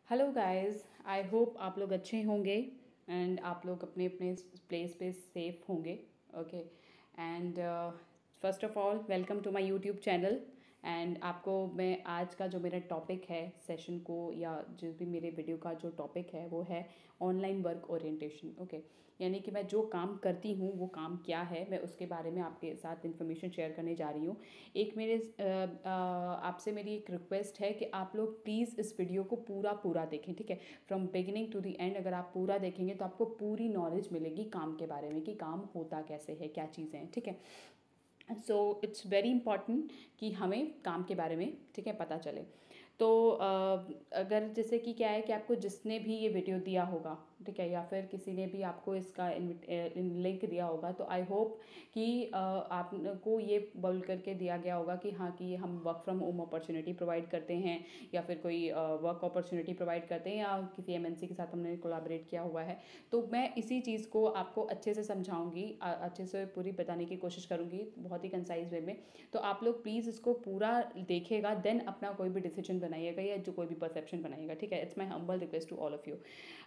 Hello guys, I hope आप लोग अच्छे होंगे एंड आप लोग अपने अपने प्लेस पे सेफ होंगे। Okay and first of all welcome to my YouTube channel. And आपको मैं आज का जो मेरा टॉपिक है सेशन को या जो भी मेरे वीडियो का जो टॉपिक है वो है ऑनलाइन वर्क ओरिएंटेशन। ओके, यानी कि मैं जो काम करती हूँ वो काम क्या है, मैं उसके बारे में आपके साथ इन्फॉर्मेशन शेयर करने जा रही हूँ। एक मेरे आपसे मेरी एक रिक्वेस्ट है कि आप लोग प्लीज़ इस वीडियो को पूरा पूरा देखें, ठीक है। From beginning to the end अगर आप पूरा देखेंगे तो आपको पूरी नॉलेज मिलेगी काम के बारे में कि काम होता कैसे है, क्या चीज़ें हैं, ठीक है। सो इट्स वेरी इंपॉर्टेंट कि हमें काम के बारे में, ठीक है, पता चले। तो अगर जैसे कि क्या है कि आपको जिसने भी ये वीडियो दिया होगा, ठीक है, या फिर किसी ने भी आपको इसका लिंक दिया होगा, तो आई होप कि आपको ये बोल करके दिया गया होगा कि हाँ कि हम work from home opportunity provide करते हैं या फिर कोई वर्क अपॉर्चुनिटी प्रोवाइड करते हैं या किसी एमएनसी के साथ हमने कोलैबोरेट किया हुआ है। तो मैं इसी चीज़ को आपको अच्छे से समझाऊंगी, अच्छे से पूरी बताने की कोशिश करूँगी बहुत ही कंसाइज वे में। तो आप लोग प्लीज़ इसको पूरा देखिएगा, देन अपना कोई भी डिसीजन बनाइएगा या जो कोई भी परसेप्शन बनाइएगा, ठीक है। It's my humble request to all of you.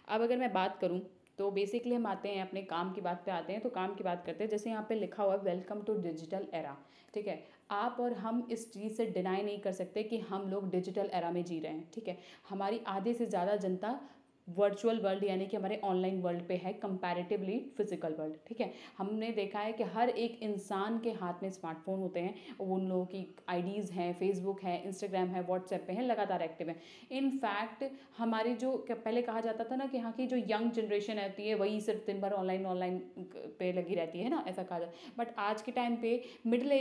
अब अगर मैं बात करूँ तो बेसिकली हम आते हैं अपने काम की बात पे आते हैं। तो काम की बात करते हैं, जैसे यहाँ पे लिखा हुआ है वेलकम टू डिजिटल एरा, ठीक है। आप और हम इस चीज़ से डिनाई नहीं कर सकते कि हम लोग डिजिटल एरा में जी रहे हैं, ठीक है। हमारी आधे से ज़्यादा जनता वर्चुअल वर्ल्ड यानी कि हमारे ऑनलाइन वर्ल्ड पे है कंपैरेटिवली फिजिकल वर्ल्ड, ठीक है। हमने देखा है कि हर एक इंसान के हाथ में स्मार्टफोन होते हैं, उन लोगों की आईडीज़ हैं, फेसबुक है, इंस्टाग्राम है, व्हाट्सएप पे है, लगातार एक्टिव है। इनफैक्ट हमारी जो पहले कहा जाता था ना कि यहाँ की जो यंग जनरेशन रहती है वही सिर्फ दिन भर ऑनलाइन ऑनलाइन पे लगी रहती है ना, ऐसा कहा जाता। बट आज के टाइम पे मिडिल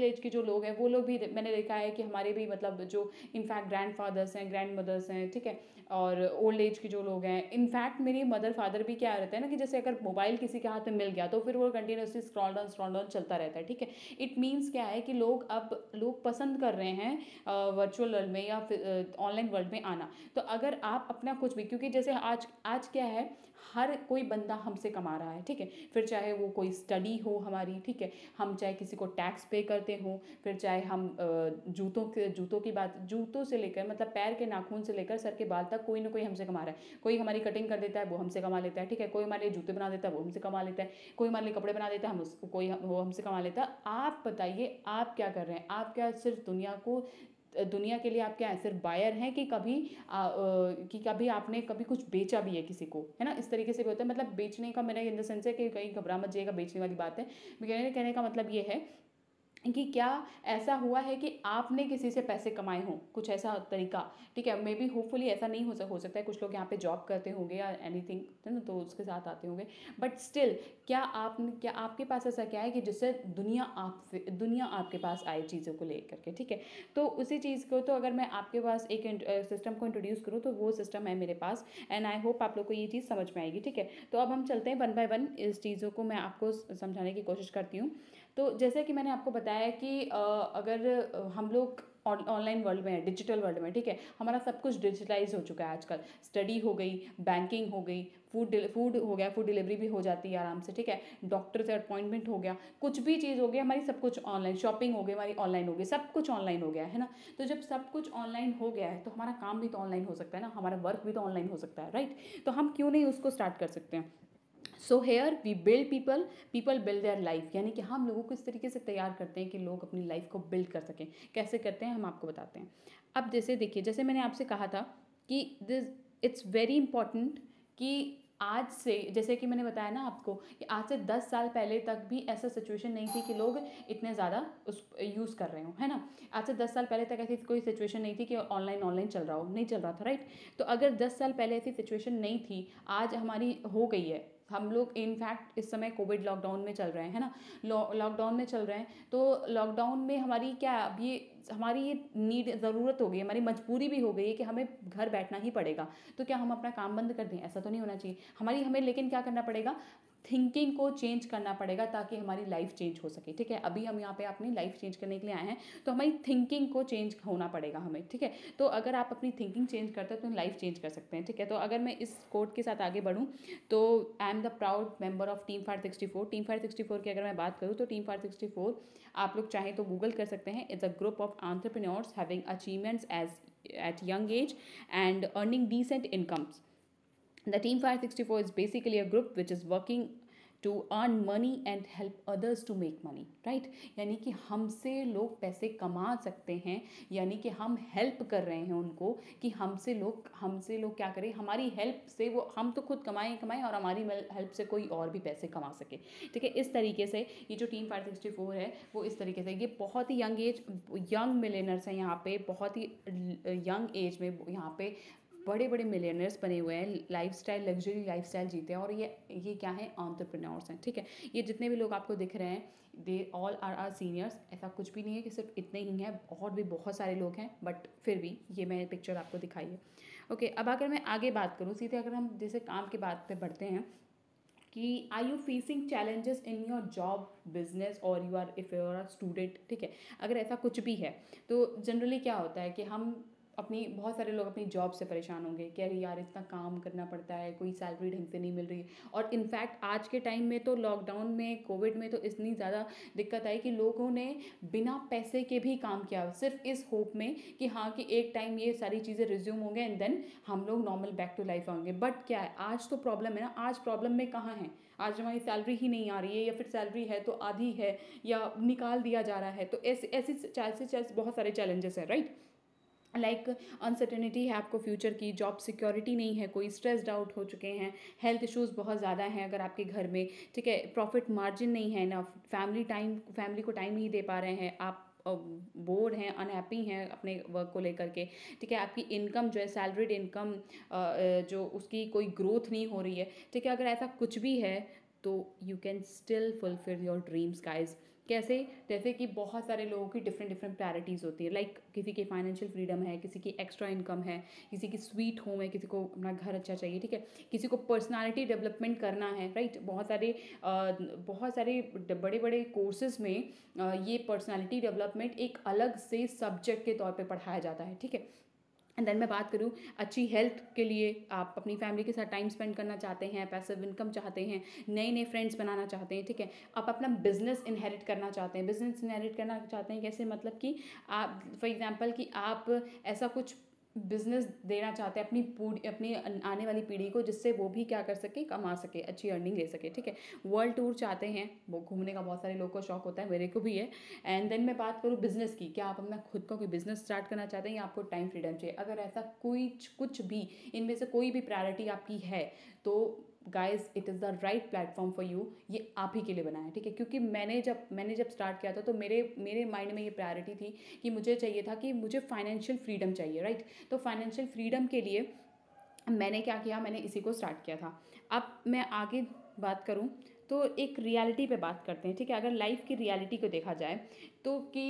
एज के जो लोग हैं वो लोग भी मैंने देखा है कि हमारे भी मतलब जो इनफैक्ट ग्रैंड फादर्स हैं, ग्रैंड मदर्स हैं, ठीक है, और ओल्ड एज के जो लोग हैं, इनफैक्ट मेरी मदर फादर भी क्या रहता है ना कि जैसे अगर मोबाइल किसी के हाथ में मिल गया तो फिर वो कंटिन्यूसली स्क्रॉल डाउन चलता रहता है, ठीक है। इट मीन्स क्या है कि लोग पसंद कर रहे हैं वर्चुअल वर्ल्ड में या फिर ऑनलाइन वर्ल्ड में आना। तो अगर आप अपना कुछ भी, क्योंकि जैसे आज आज क्या है, हर कोई बंदा हमसे कमा रहा है, ठीक है। फिर चाहे वो कोई स्टडी हो हमारी, ठीक है, हम चाहे किसी को टैक्स पे करते हो, फिर चाहे हम जूतों की बात, जूतों से लेकर मतलब पैर के नाखून से लेकर सर के बाल तक कोई ना कोई हमसे कमा रहा है। कोई हमारी कटिंग कर देता है वो हमसे कमा लेता है, ठीक है। कोई हमारे लिए जूते बना देता है वो हमसे कमा लेता है, कोई हमारे लिए कपड़े बना देता है वो हमसे कमा लेता है। आप बताइए आप क्या कर रहे हैं? आप क्या सिर्फ दुनिया के लिए आप क्या है, सिर्फ बायर हैं कि कभी आपने कभी कुछ बेचा भी है किसी को, है ना। इस तरीके से भी होता है, मतलब बेचने का मेरा इन द सेंस है कि कहीं घबरा मत जाइएगा, बेचने वाली बात है। मैं कहने का मतलब ये है कि क्या ऐसा हुआ है कि आपने किसी से पैसे कमाए हों, कुछ ऐसा तरीका, ठीक है। मे बी होपफुली ऐसा नहीं हो सकता है, कुछ लोग यहाँ पे जॉब करते होंगे या एनीथिंग, है ना, तो उसके साथ आते होंगे। बट स्टिल क्या आपके पास ऐसा क्या है कि जिससे दुनिया आपके पास आए चीज़ों को लेकर के, ठीक है। तो उसी चीज़ को, तो अगर मैं आपके पास एक सिस्टम को इंट्रोड्यूस करूँ तो वो सिस्टम है मेरे पास, एंड आई होप आप लोग को ये चीज़ समझ में आएगी, ठीक है। तो अब हम चलते हैं वन बाय वन, इस चीज़ों को मैं आपको समझाने की कोशिश करती हूँ। तो जैसे कि मैंने आपको बताया कि अगर हम लोग ऑनलाइन वर्ल्ड में है, डिजिटल वर्ल्ड में, ठीक है, हमारा सब कुछ डिजिटलाइज हो चुका है आजकल। स्टडी हो गई, बैंकिंग हो गई, फूड हो गया, फूड डिलीवरी भी हो जाती है आराम से, ठीक है। डॉक्टर से अपॉइंटमेंट हो गया, कुछ भी चीज़ हो गया हमारी, सब कुछ ऑनलाइन, शॉपिंग हो गई हमारी ऑनलाइन हो गई, सब कुछ ऑनलाइन हो गया है ना। तो जब सब कुछ ऑनलाइन हो गया है तो हमारा काम भी तो ऑनलाइन हो सकता है ना, हमारा वर्क भी तो ऑनलाइन हो सकता है, राइट। तो हम क्यों नहीं उसको स्टार्ट कर सकते हैं। So here we build people build their life, यानी कि हम लोगों को इस तरीके से तैयार करते हैं कि लोग अपनी लाइफ को बिल्ड कर सकें। कैसे करते हैं हम आपको बताते हैं। अब जैसे देखिए, जैसे मैंने आपसे कहा था कि दिस इट्स वेरी इंपॉर्टेंट कि आज से, जैसे कि मैंने बताया ना आपको कि आज से 10 साल पहले तक भी ऐसा सिचुएशन नहीं थी कि लोग इतने ज़्यादा उस यूज़ कर रहे हो, है ना। आज से 10 साल पहले तक ऐसी कोई सिचुएशन नहीं थी कि ऑनलाइन ऑनलाइन चल रहा हो, नहीं चल रहा था, राइट। तो अगर 10 साल पहले ऐसी सिचुएशन नहीं थी, आज हमारी हो गई है। हम लोग इनफैक्ट इस समय कोविड लॉकडाउन में चल रहे हैं, है ना, लॉकडाउन में चल रहे हैं। तो लॉकडाउन में हमारी क्या, अब ये हमारी ये नीड, ज़रूरत हो गई, हमारी मजबूरी भी हो गई है कि हमें घर बैठना ही पड़ेगा। तो क्या हम अपना काम बंद कर दें? ऐसा तो नहीं होना चाहिए हमें लेकिन क्या करना पड़ेगा, थिंकिंग को चेंज करना पड़ेगा ताकि हमारी लाइफ चेंज हो सके, ठीक है। अभी हम यहाँ पे अपनी लाइफ चेंज करने के लिए आए हैं, तो हमारी थिंकिंग को चेंज होना पड़ेगा हमें, ठीक है। तो अगर आप अपनी थिंकिंग चेंज करते हैं तो लाइफ चेंज कर सकते हैं, ठीक है। तो अगर मैं इस कोड के साथ आगे बढ़ूँ तो I am the proud member of team fire 64। Team fire 64 की अगर मैं बात करूँ तो टीम फायर 64 आप लोग चाहें तो गूगल कर सकते हैं। It's a group of entrepreneurs having achievements as at young age and earning decent incomes. The Team Fire 64 is basically a group which is working to earn money and help others to make money, right? यानी कि हमसे लोग पैसे कमा सकते हैं, यानी कि हम हेल्प कर रहे हैं उनको कि हमसे लोग क्या करें, हमारी हेल्प से वो, हम तो खुद कमाएं और हमारी हेल्प से कोई और भी पैसे कमा सके, ठीक है। इस तरीके से ये जो टीम फायर 64 है वो इस तरीके से, ये बहुत ही यंग मिलेनर्स हैं यहाँ पे, बहुत ही यंग एज में यहाँ पे बड़े बड़े मिलियनर्स बने हुए हैं, लग्जरी लाइफस्टाइल जीते हैं, और ये क्या है, एंटरप्रेन्योर्स हैं, ठीक है। ये जितने भी लोग आपको दिख रहे हैं they all are are seniors. ऐसा कुछ भी नहीं है कि सिर्फ इतने ही हैं, और भी बहुत सारे लोग हैं, बट फिर भी ये मैंने पिक्चर आपको दिखाई है। ओके, अब अगर मैं आगे बात करूँ सीधे, अगर हम जैसे काम की बात पे बढ़ते हैं कि are you facing challenges in your job, business, और you are if you are a student, ठीक है। अगर ऐसा कुछ भी है तो जनरली क्या होता है कि हम बहुत सारे लोग अपनी जॉब से परेशान होंगे कि अरे यार इतना काम करना पड़ता है, कोई सैलरी ढंग से नहीं मिल रही है। और इनफैक्ट आज के टाइम में तो लॉकडाउन में, कोविड में तो इतनी ज़्यादा दिक्कत आई कि लोगों ने बिना पैसे के भी काम किया, सिर्फ इस होप में कि हाँ कि एक टाइम ये सारी चीज़ें रिज्यूम होंगे एंड देन हम लोग नॉर्मल बैक टू लाइफ आएंगे। बट क्या है, आज तो प्रॉब्लम है ना, आज प्रॉब्लम में कहाँ है, आज हमारी सैलरी ही नहीं आ रही है, या फिर सैलरी है तो आधी है या निकाल दिया जा रहा है। तो ऐसे बहुत सारे चैलेंजेस हैं, राइट। लाइक अनसर्टेनिटी है आपको फ्यूचर की, जॉब सिक्योरिटी नहीं है, कोई स्ट्रेस्ड आउट हो चुके हैं, हेल्थ इश्यूज़ बहुत ज़्यादा हैं अगर आपके घर में, ठीक है। प्रॉफिट मार्जिन नहीं है ना, फैमिली को टाइम नहीं दे पा रहे हैं आप, बोर्ड हैं, अनहैप्पी हैं अपने वर्क को लेकर के, ठीक है। आपकी इनकम जो है, सैलरीड इनकम जो उसकी कोई ग्रोथ नहीं हो रही है, ठीक है। अगर ऐसा कुछ भी है तो you can still fulfil your dreams guys. कैसे, जैसे कि बहुत सारे लोगों की डिफरेंट प्रायोरिटीज़ होती है। लाइक किसी की फाइनेंशियल फ्रीडम है, किसी की एक्स्ट्रा इनकम है, किसी की स्वीट होम है, किसी को अपना घर अच्छा चाहिए, ठीक है। किसी को पर्सनालिटी डेवलपमेंट करना है, राइट। बहुत सारे बड़े बड़े कोर्सेज में ये पर्सनालिटी डेवलपमेंट एक अलग से सब्जेक्ट के तौर पे पढ़ाया जाता है, ठीक है। एंड देन मैं बात करूँ अच्छी हेल्थ के लिए, आप अपनी फैमिली के साथ टाइम स्पेंड करना चाहते हैं, पैसिव इनकम चाहते हैं, नए नए फ्रेंड्स बनाना चाहते हैं, ठीक है। आप अपना बिजनेस इनहेरिट करना चाहते हैं। कैसे, मतलब कि आप फॉर एग्जांपल कि आप ऐसा कुछ बिजनेस देना चाहते हैं अपनी आने वाली पीढ़ी को, जिससे वो भी क्या कर सके, कमा सके, अच्छी अर्निंग ले सके, ठीक है। वर्ल्ड टूर चाहते हैं, वो घूमने का बहुत सारे लोगों को शौक होता है, मेरे को भी है। एंड देन मैं बात करूँ बिजनेस की, क्या आप अपना खुद का कोई बिजनेस स्टार्ट करना चाहते हैं या आपको टाइम फ्रीडम चाहिए। अगर ऐसा कुछ भी इनमें से कोई भी प्रायोरिटी आपकी है तो guys it is the right platform for you. ये आप ही के लिए बनाया है, ठीक है। क्योंकि मैंने जब स्टार्ट किया था तो मेरे माइंड में ये प्रायोरिटी थी कि मुझे चाहिए था कि मुझे फाइनेंशियल फ्रीडम चाहिए, राइट। तो फाइनेंशियल फ्रीडम के लिए मैंने क्या किया, मैंने इसी को स्टार्ट किया था। अब मैं आगे बात करूँ तो एक रियलिटी पे बात करते हैं, ठीक है। अगर लाइफ की रियलिटी को देखा जाए तो कि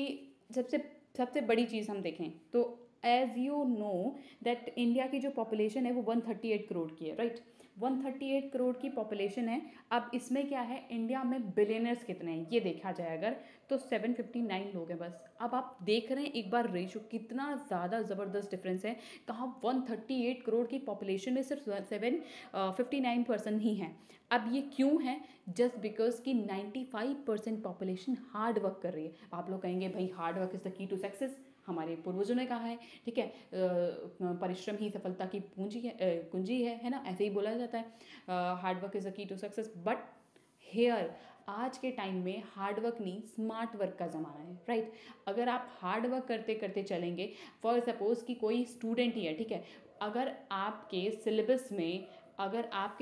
सबसे बड़ी चीज़ हम देखें तो as you know that India की जो पॉपुलेशन है वो 138 करोड़ की है, राइट। 138 करोड़ की पॉपुलेशन है। अब इसमें क्या है, इंडिया में बिलियनर्स कितने हैं ये देखा जाए अगर, तो 759 लोग हैं बस। अब आप देख रहे हैं एक बार रेशो कितना ज़्यादा ज़बरदस्त डिफरेंस है। कहाँ 138 करोड़ की पॉपुलेशन में सिर्फ 759% ही हैं। अब ये क्यों है, जस्ट बिकॉज कि 95% पॉपुलेशन हार्ड वर्क कर रही है। आप लोग कहेंगे भाई hard work is the key to success, हमारे पूर्वजों ने कहा है, ठीक है। परिश्रम ही सफलता की कुंजी है ना, ऐसे ही बोला जाता है। Hard work is the key to success, but here आज के टाइम में हार्ड वर्क नहीं, स्मार्ट वर्क का ज़माना है, राइट। अगर आप हार्ड वर्क करते करते चलेंगे, फॉर सपोज कि कोई स्टूडेंट ही है, ठीक है। अगर आपके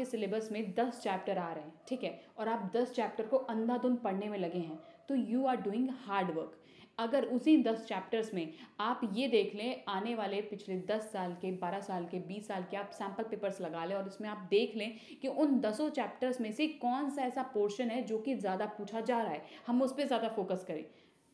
सिलेबस में 10 चैप्टर आ रहे हैं, ठीक है, और आप 10 चैप्टर को अंधाधुंध पढ़ने में लगे हैं, तो you are doing hard work. अगर उसी 10 चैप्टर्स में आप ये देख लें, आने वाले पिछले 10 साल के, 12 साल के, 20 साल के आप सैम्पल पेपर्स लगा लें और उसमें आप देख लें कि उन 10 चैप्टर्स में से कौन सा ऐसा पोर्शन है जो कि ज़्यादा पूछा जा रहा है, हम उस पर ज़्यादा फोकस करें,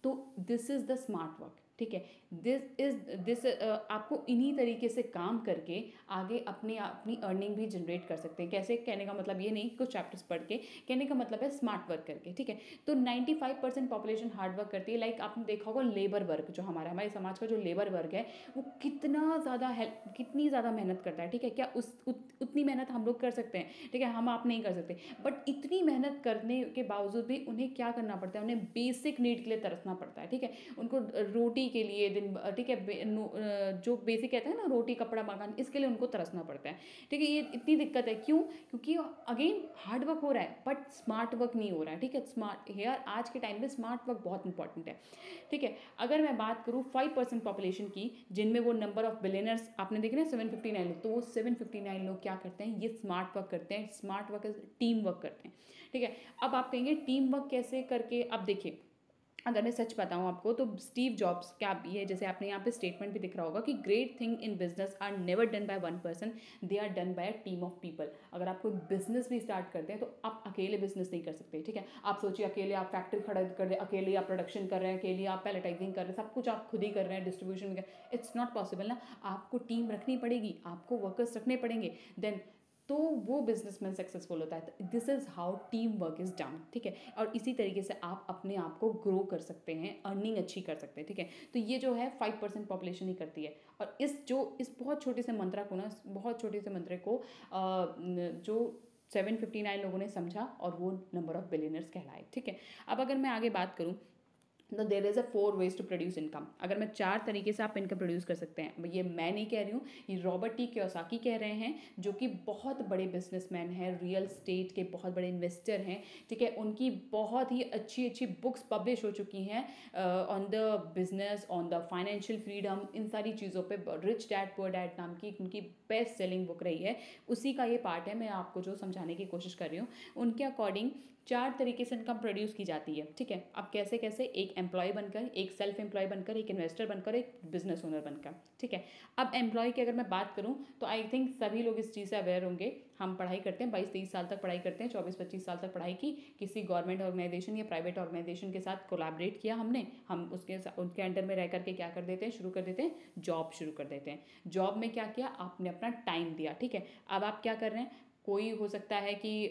तो this is the smart work. ठीक है। दिस आपको इन्हीं तरीके से काम करके आगे अपनी अर्निंग भी जनरेट कर सकते हैं। कैसे, कहने का मतलब ये नहीं कुछ चैप्टर्स पढ़ के, कहने का मतलब है स्मार्ट वर्क करके, ठीक है। तो 95% पॉपुलेशन हार्ड वर्क करती है। लाइक आपने देखा होगा लेबर वर्क जो हमारे समाज का जो लेबर वर्क है वो कितनी ज़्यादा मेहनत करता है, ठीक है। क्या उतनी मेहनत हम लोग कर सकते हैं, ठीक है, हम आप नहीं कर सकते, बट इतनी मेहनत करने के बावजूद भी उन्हें क्या करना पड़ता है, उन्हें बेसिक नीड के लिए तरसना पड़ता है, ठीक है। उनको रोटी के लिए ठीक है, जो बेसिक कहते हैं ना, रोटी कपड़ा मकान, इसके लिए उनको तरसना पड़ता है, ठीक है। ये इतनी दिक्कत है क्यों? क्योंकि अगेन हार्ड वर्क हो रहा है बट स्मार्ट वर्क नहीं हो रहा है, ठीक है। स्मार्ट हेयर आज के टाइम में स्मार्ट वर्क बहुत इंपॉर्टेंट है, ठीक है। अगर मैं बात करूँ 5% पॉपुलेशन की, जिनमें वो नंबर ऑफ बिलियनर्स आपने देखे ना 759 लोग, तो वो 759 लोग क्या करते हैं, ये स्मार्ट वर्क करते हैं। स्मार्ट वर्क टीम वर्क करते हैं, ठीक है। अब आप कहेंगे टीम वर्क कैसे करके, अब देखिए अगर मैं सच बताऊं आपको तो स्टीव जॉब्स क्या भी है, जैसे आपने यहाँ पे स्टेटमेंट भी दिख रहा होगा कि great thing in business are never done by one person, they are done by a team of people. अगर आप कोई बिजनेस भी स्टार्ट करते हैं तो आप अकेले बिजनेस नहीं कर सकते, ठीक है। आप सोचिए अकेले आप फैक्ट्री खड़ा कर रहे हैं, अकेले आप प्रोडक्शन कर रहे हैं, अकेले आप पैलेटाइजिंग कर रहे हैं, सब कुछ आप खुद ही कर रहे हैं, डिस्ट्रीब्यूशन, इट्स नॉट पॉसिबल ना। आपको टीम रखनी पड़ेगी, आपको वर्कर्स रखने पड़ेंगे, देन तो वो बिजनेसमैन सक्सेसफुल होता है। This is how team work is done, ठीक है। और इसी तरीके से आप अपने आप को ग्रो कर सकते हैं, अर्निंग अच्छी कर सकते हैं, ठीक है। तो ये जो है 5% पॉपुलेशन ही करती है। और इस बहुत छोटे से मंत्र को ना, बहुत छोटे से मंत्र को जो 759 लोगों ने समझा और वो नंबर ऑफ बिलियनर्स कहलाए, ठीक है। अब अगर मैं आगे बात करूँ तो there is a 4 ways to produce income. अगर मैं 4 तरीके से आप इनकम प्रोड्यूस कर सकते हैं, ये मैं नहीं कह रही हूँ, ये रॉबर्ट टी कियोसाकी कह रहे हैं, जो कि बहुत बड़े बिजनेसमैन हैं, रियल स्टेट के बहुत बड़े इन्वेस्टर हैं, ठीक है। उनकी बहुत ही अच्छी अच्छी बुक्स पब्लिश हो चुकी हैं on the business, on the financial freedom, इन सारी चीज़ों पे। रिच डैड पुअर डैड नाम की उनकी बेस्ट सेलिंग बुक रही है, उसी का ये पार्ट है, मैं आपको जो समझाने की कोशिश कर रही हूँ। उनके अकॉर्डिंग 4 तरीके से इनकम प्रोड्यूस की जाती है, ठीक है। अब कैसे कैसे, एक एम्प्लॉय बनकर, एक सेल्फ एम्प्लॉय बनकर, एक इन्वेस्टर बनकर, एक बिजनेस ओनर बनकर, ठीक है। अब एम्प्लॉय की अगर मैं बात करूं तो आई थिंक सभी लोग इस चीज़ से अवेयर होंगे। हम पढ़ाई करते हैं, 22-23 साल तक पढ़ाई करते हैं, 24-25 साल तक पढ़ाई की, किसी गवर्नमेंट ऑर्गेनाइजेशन या प्राइवेट ऑर्गेनाइजेशन के साथ कोलैबोरेट किया हमने, हम उनके अंडर में रह करके क्या कर देते हैं, शुरू कर देते हैं, जॉब शुरू कर देते हैं। जॉब में क्या किया, आपने अपना टाइम दिया, ठीक है। अब आप क्या कर रहे हैं, कोई हो सकता है कि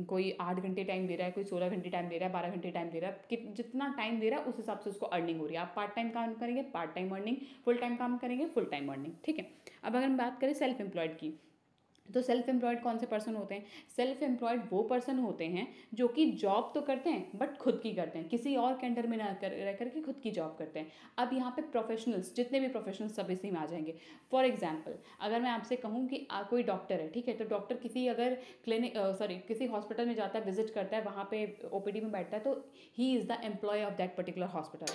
कोई 8 घंटे टाइम दे रहा है, कोई 16 घंटे टाइम दे रहा है, 12 घंटे टाइम दे रहा है, कि जितना टाइम दे रहा है उस हिसाब से उसको अर्निंग हो रही है। आप पार्ट टाइम काम करेंगे, part time earning, full time काम करेंगे, फुल टाइम अर्निंग, ठीक है। अब अगर हम बात करें सेल्फ एम्प्लॉयड की, तो सेल्फ एम्प्लॉयड कौन से पर्सन होते हैं? सेल्फ एम्प्लॉयड वो पर्सन होते हैं जो कि जॉब तो करते हैं बट खुद की करते हैं, किसी और के अंडर में ना रह करके खुद की जॉब करते हैं। अब यहाँ पे प्रोफेशनल्स, जितने भी प्रोफेशनल्स सब इसी में आ जाएंगे। फॉर एग्जाम्पल अगर मैं आपसे कहूँ कि कोई डॉक्टर है, ठीक है, तो डॉक्टर किसी अगर किसी हॉस्पिटल में जाता है, विजिट करता है, वहाँ पे ओपीडी में बैठता है, तो he is the employ of that particular hospital,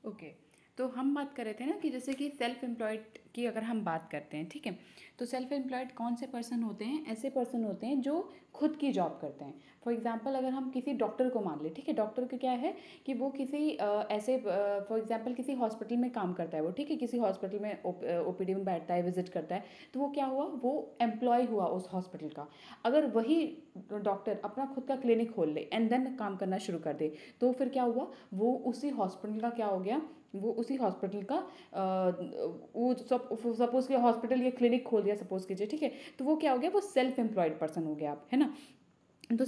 okay. तो हम बात कर रहे थे ना कि जैसे कि सेल्फ एम्प्लॉयड की अगर हम बात करते हैं, ठीक है, तो सेल्फ एम्प्लॉयड कौन से पर्सन होते हैं? ऐसे पर्सन होते हैं जो खुद की जॉब करते हैं। फॉर एग्जांपल अगर हम किसी डॉक्टर को मान ले, ठीक है, डॉक्टर का क्या है कि वो किसी ऐसे फॉर एग्जांपल किसी हॉस्पिटल में काम करता है वो, ठीक है, किसी हॉस्पिटल में ओपीडी में बैठता है, विजिट करता है, तो वो क्या हुआ, वो एम्प्लॉय हुआ उस हॉस्पिटल का। अगर वही डॉक्टर अपना खुद का क्लिनिक खोल ले एंड देन काम करना शुरू कर दे, तो फिर क्या हुआ, वो उसी हॉस्पिटल का क्या हो गया, वो उसी हॉस्पिटल का वो सपोज कि हॉस्पिटल या क्लिनिक खोल दिया सपोज कीजिए, ठीक है, तो वो क्या हो गया, वो सेल्फ एम्प्लॉयड पर्सन हो गया आप, है ना। तो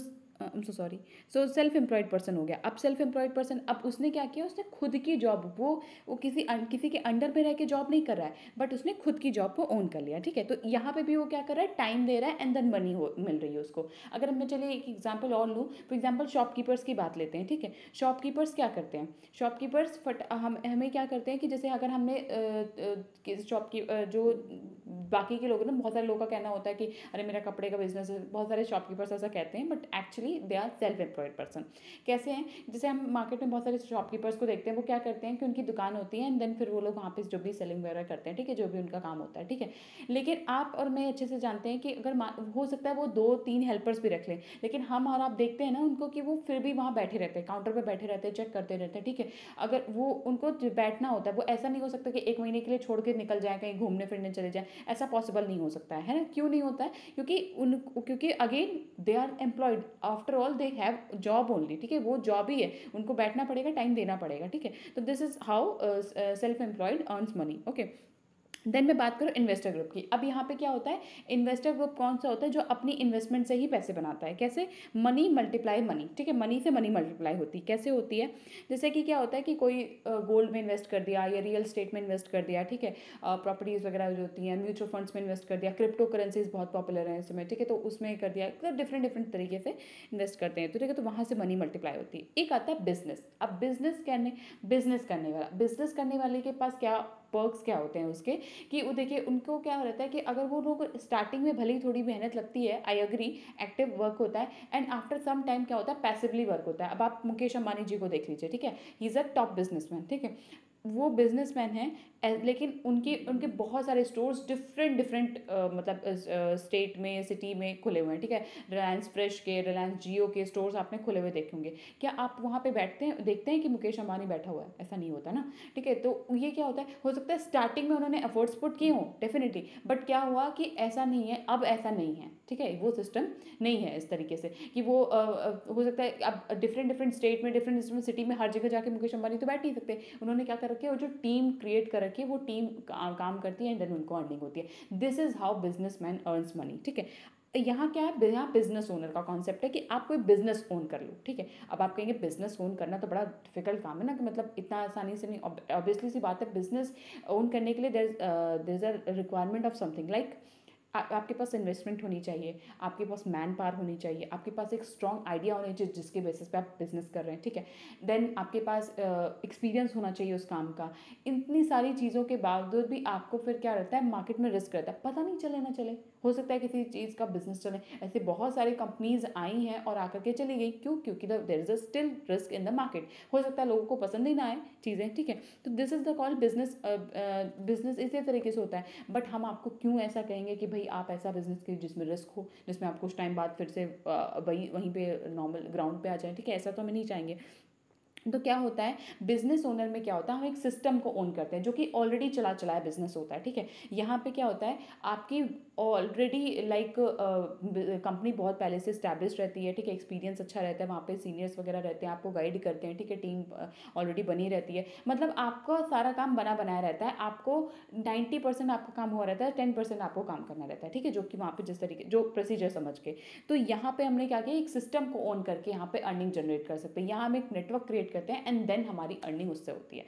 सो सेल्फ एम्प्लॉयड पर्सन हो गया। अब सेल्फ एम्प्लॉयड पर्सन, अब उसने क्या किया, उसने खुद की जॉब, वो किसी के अंडर में रह के जॉब नहीं कर रहा है, बट उसने खुद की जॉब को ओन कर लिया, ठीक है। तो यहाँ पे भी वो क्या कर रहा है, टाइम दे रहा है एंड देन मनी मिल रही है उसको। अगर मैं चलिए एक एग्जाम्पल और लूँ, फॉर एग्जाम्पल शॉपकीपर्स की बात लेते हैं, ठीक है। शॉपकीपर्स क्या करते हैं, शॉपकीपर्स हमें क्या करते हैं कि जैसे अगर हमने जो बाकी के लोग ना, बहुत सारे लोगों का कहना होता है कि अरे मेरा कपड़े का बिजनेस है, बहुत सारे शॉपकीपर्स ऐसा कहते हैं, but actually they are self employed person. कैसे हैं, जैसे हम मार्केट में बहुत सारे शॉपकीपर्स को देखते हैं, वो क्या करते हैं कि उनकी दुकान होती है एंड देन फिर वो लोग वहाँ पे जो भी सेलिंग वगैरह करते हैं, ठीक है, जो भी उनका काम होता है, ठीक है। लेकिन आप और मैं अच्छे से जानते हैं कि अगर हो सकता है वो 2-3 हेल्पर्स भी रख लें, लेकिन हम और आप देखते हैं ना उनको कि वो फिर भी वहाँ बैठे रहते हैं, काउंटर पर बैठे रहते हैं, चेक करते रहते हैं, ठीक है। अगर वो उनको बैठना होता है, वो ऐसा नहीं हो सकता कि 1 महीने के लिए छोड़ के निकल जाए, कहीं घूमने फिरने चले जाए, ऐसा ऐसा पॉसिबल नहीं हो सकता है ना? क्यों नहीं होता है? क्योंकि again they are employed, after all they have job only, ठीक है, वो जॉब ही है, उनको बैठना पड़ेगा, टाइम देना पड़ेगा, ठीक है। तो this is how self employed earns money. Okay, then मैं बात करूँ इन्वेस्टर ग्रुप की। अब यहाँ पे क्या होता है, इन्वेस्टर ग्रुप कौन सा होता है, जो अपनी इन्वेस्टमेंट से ही पैसे बनाता है। कैसे? मनी मल्टीप्लाई मनी, ठीक है, मनी से मनी मल्टीप्लाई होती है। कैसे होती है? जैसे कि क्या होता है कि कोई गोल्ड में इन्वेस्ट कर दिया या रियल स्टेट में इन्वेस्ट कर दिया, ठीक है, प्रॉपर्टीज़ वगैरह जो होती हैं, म्यूचुअल फंड्स में इन्वेस्ट कर दिया, क्रिप्टो करेंसीज बहुत पॉपुलर है इस समय, ठीक है, तो उसमें कर दिया, मतलब डिफरेंट डिफरेंट तरीके से इन्वेस्ट करते हैं, तो ठीक है, तो वहाँ से मनी मल्टीप्लाई होती है। एक आता है बिजनेस। अब बिजनेस करने वाले के पास क्या पर्क्स क्या होते हैं उसके, कि वो देखिए उनको क्या रहता है कि अगर वो लोग स्टार्टिंग में भले ही थोड़ी मेहनत लगती है, आई अग्री, एक्टिव वर्क होता है, एंड आफ्टर सम टाइम क्या होता है, पैसिवली वर्क होता है। अब आप मुकेश अंबानी जी को देख लीजिए, ठीक है, he is a top businessman, ठीक है, वो बिजनेसमैन हैं, लेकिन उनके उनके बहुत सारे स्टोर्स डिफरेंट डिफरेंट मतलब स्टेट में, सिटी में खुले हुए हैं, ठीक है। रिलायंस फ्रेश के, रिलायंस जियो के स्टोर्स आपने खुले हुए देखे होंगे। क्या आप वहाँ पे बैठते हैं, देखते हैं कि मुकेश अंबानी बैठा हुआ है? ऐसा नहीं होता ना, ठीक है। तो ये क्या होता है, हो सकता है स्टार्टिंग में उन्होंने एफर्ट्स पुट किए हों डेफिनेटली, बट क्या हुआ कि ऐसा नहीं है, अब ऐसा नहीं है, ठीक है, वो सिस्टम नहीं है इस तरीके से कि वो हो सकता है अब डिफरेंट डिफरेंट स्टेट में, डिफरेंट सिटी में, हर जगह जाके मुकेश अंबानी तो बैठ नहीं सकते। उन्होंने क्या कर रखी है, वो जो टीम क्रिएट कर रखी है, वो टीम काम करती है, एंड देन उनको अर्निंग होती है। This is how business man earns money, ठीक है। यहाँ क्या है, यहाँ बिजनेस ओनर का कॉन्सेप्ट है कि आप कोई बिजनेस ओन कर लो, ठीक है। अब आप कहेंगे बिजनेस ओन करना तो बड़ा डिफिकल्ट काम है ना, कि मतलब इतना आसानी से नहीं, ऑब्वियसली सी बात है, बिजनेस ओन करने के लिए there is a requirement of something like आपके पास इन्वेस्टमेंट होनी चाहिए, आपके पास मैन पावर होनी चाहिए, आपके पास एक स्ट्रॉन्ग आइडिया होना चाहिए जिसके बेसिस पे आप बिजनेस कर रहे हैं, ठीक है। देन आपके पास एक्सपीरियंस होना चाहिए उस काम का। इतनी सारी चीज़ों के बावजूद भी आपको फिर क्या रहता है, मार्केट में रिस्क रहता है, पता नहीं चले ना चले, हो सकता है किसी चीज़ का बिजनेस चले। ऐसे बहुत सारी कंपनीज आई हैं और आकर के चली गई, क्यों? क्योंकि there is a still risk in the market. हो सकता है लोगों को पसंद ही ना आए चीज़ें, ठीक है। तो this is the call business. Business इसी तरीके से होता है, बट हम आपको क्यों ऐसा कहेंगे कि भाई आप ऐसा बिजनेस कीजिए जिसमें रिस्क हो, जिसमें आप कुछ टाइम बाद फिर से वहीं पे नॉर्मल ग्राउंड पे आ जाए, ठीक है, ऐसा तो हम नहीं चाहेंगे। तो क्या होता है, बिजनेस ओनर में क्या होता है, हम एक सिस्टम को ओन करते हैं जो कि ऑलरेडी चला चला है बिजनेस होता है, ठीक है। यहाँ पे क्या होता है, आपकी ऑलरेडी लाइक कंपनी बहुत पहले से स्टैब्लिश रहती है, ठीक है, एक्सपीरियंस अच्छा रहता है, वहाँ पे सीनियर्स वगैरह रहते हैं, आपको गाइड करते हैं, ठीक है, टीम ऑलरेडी बनी रहती है, मतलब आपका सारा काम बना बनाया रहता है, आपको 90% आपका काम हुआ रहता है, 10% आपको काम करना रहता है, ठीक है, जो कि वहाँ पे जिस तरीके जो प्रोसीजर समझ के। तो यहाँ पे हमने क्या किया, एक सिस्टम को ऑन करके यहाँ पे अर्निंग जनरेट कर सकते हैं, यहाँ हम एक नेटवर्क क्रिएट करते हैं, एंड देन हमारी अर्निंग उससे होती है।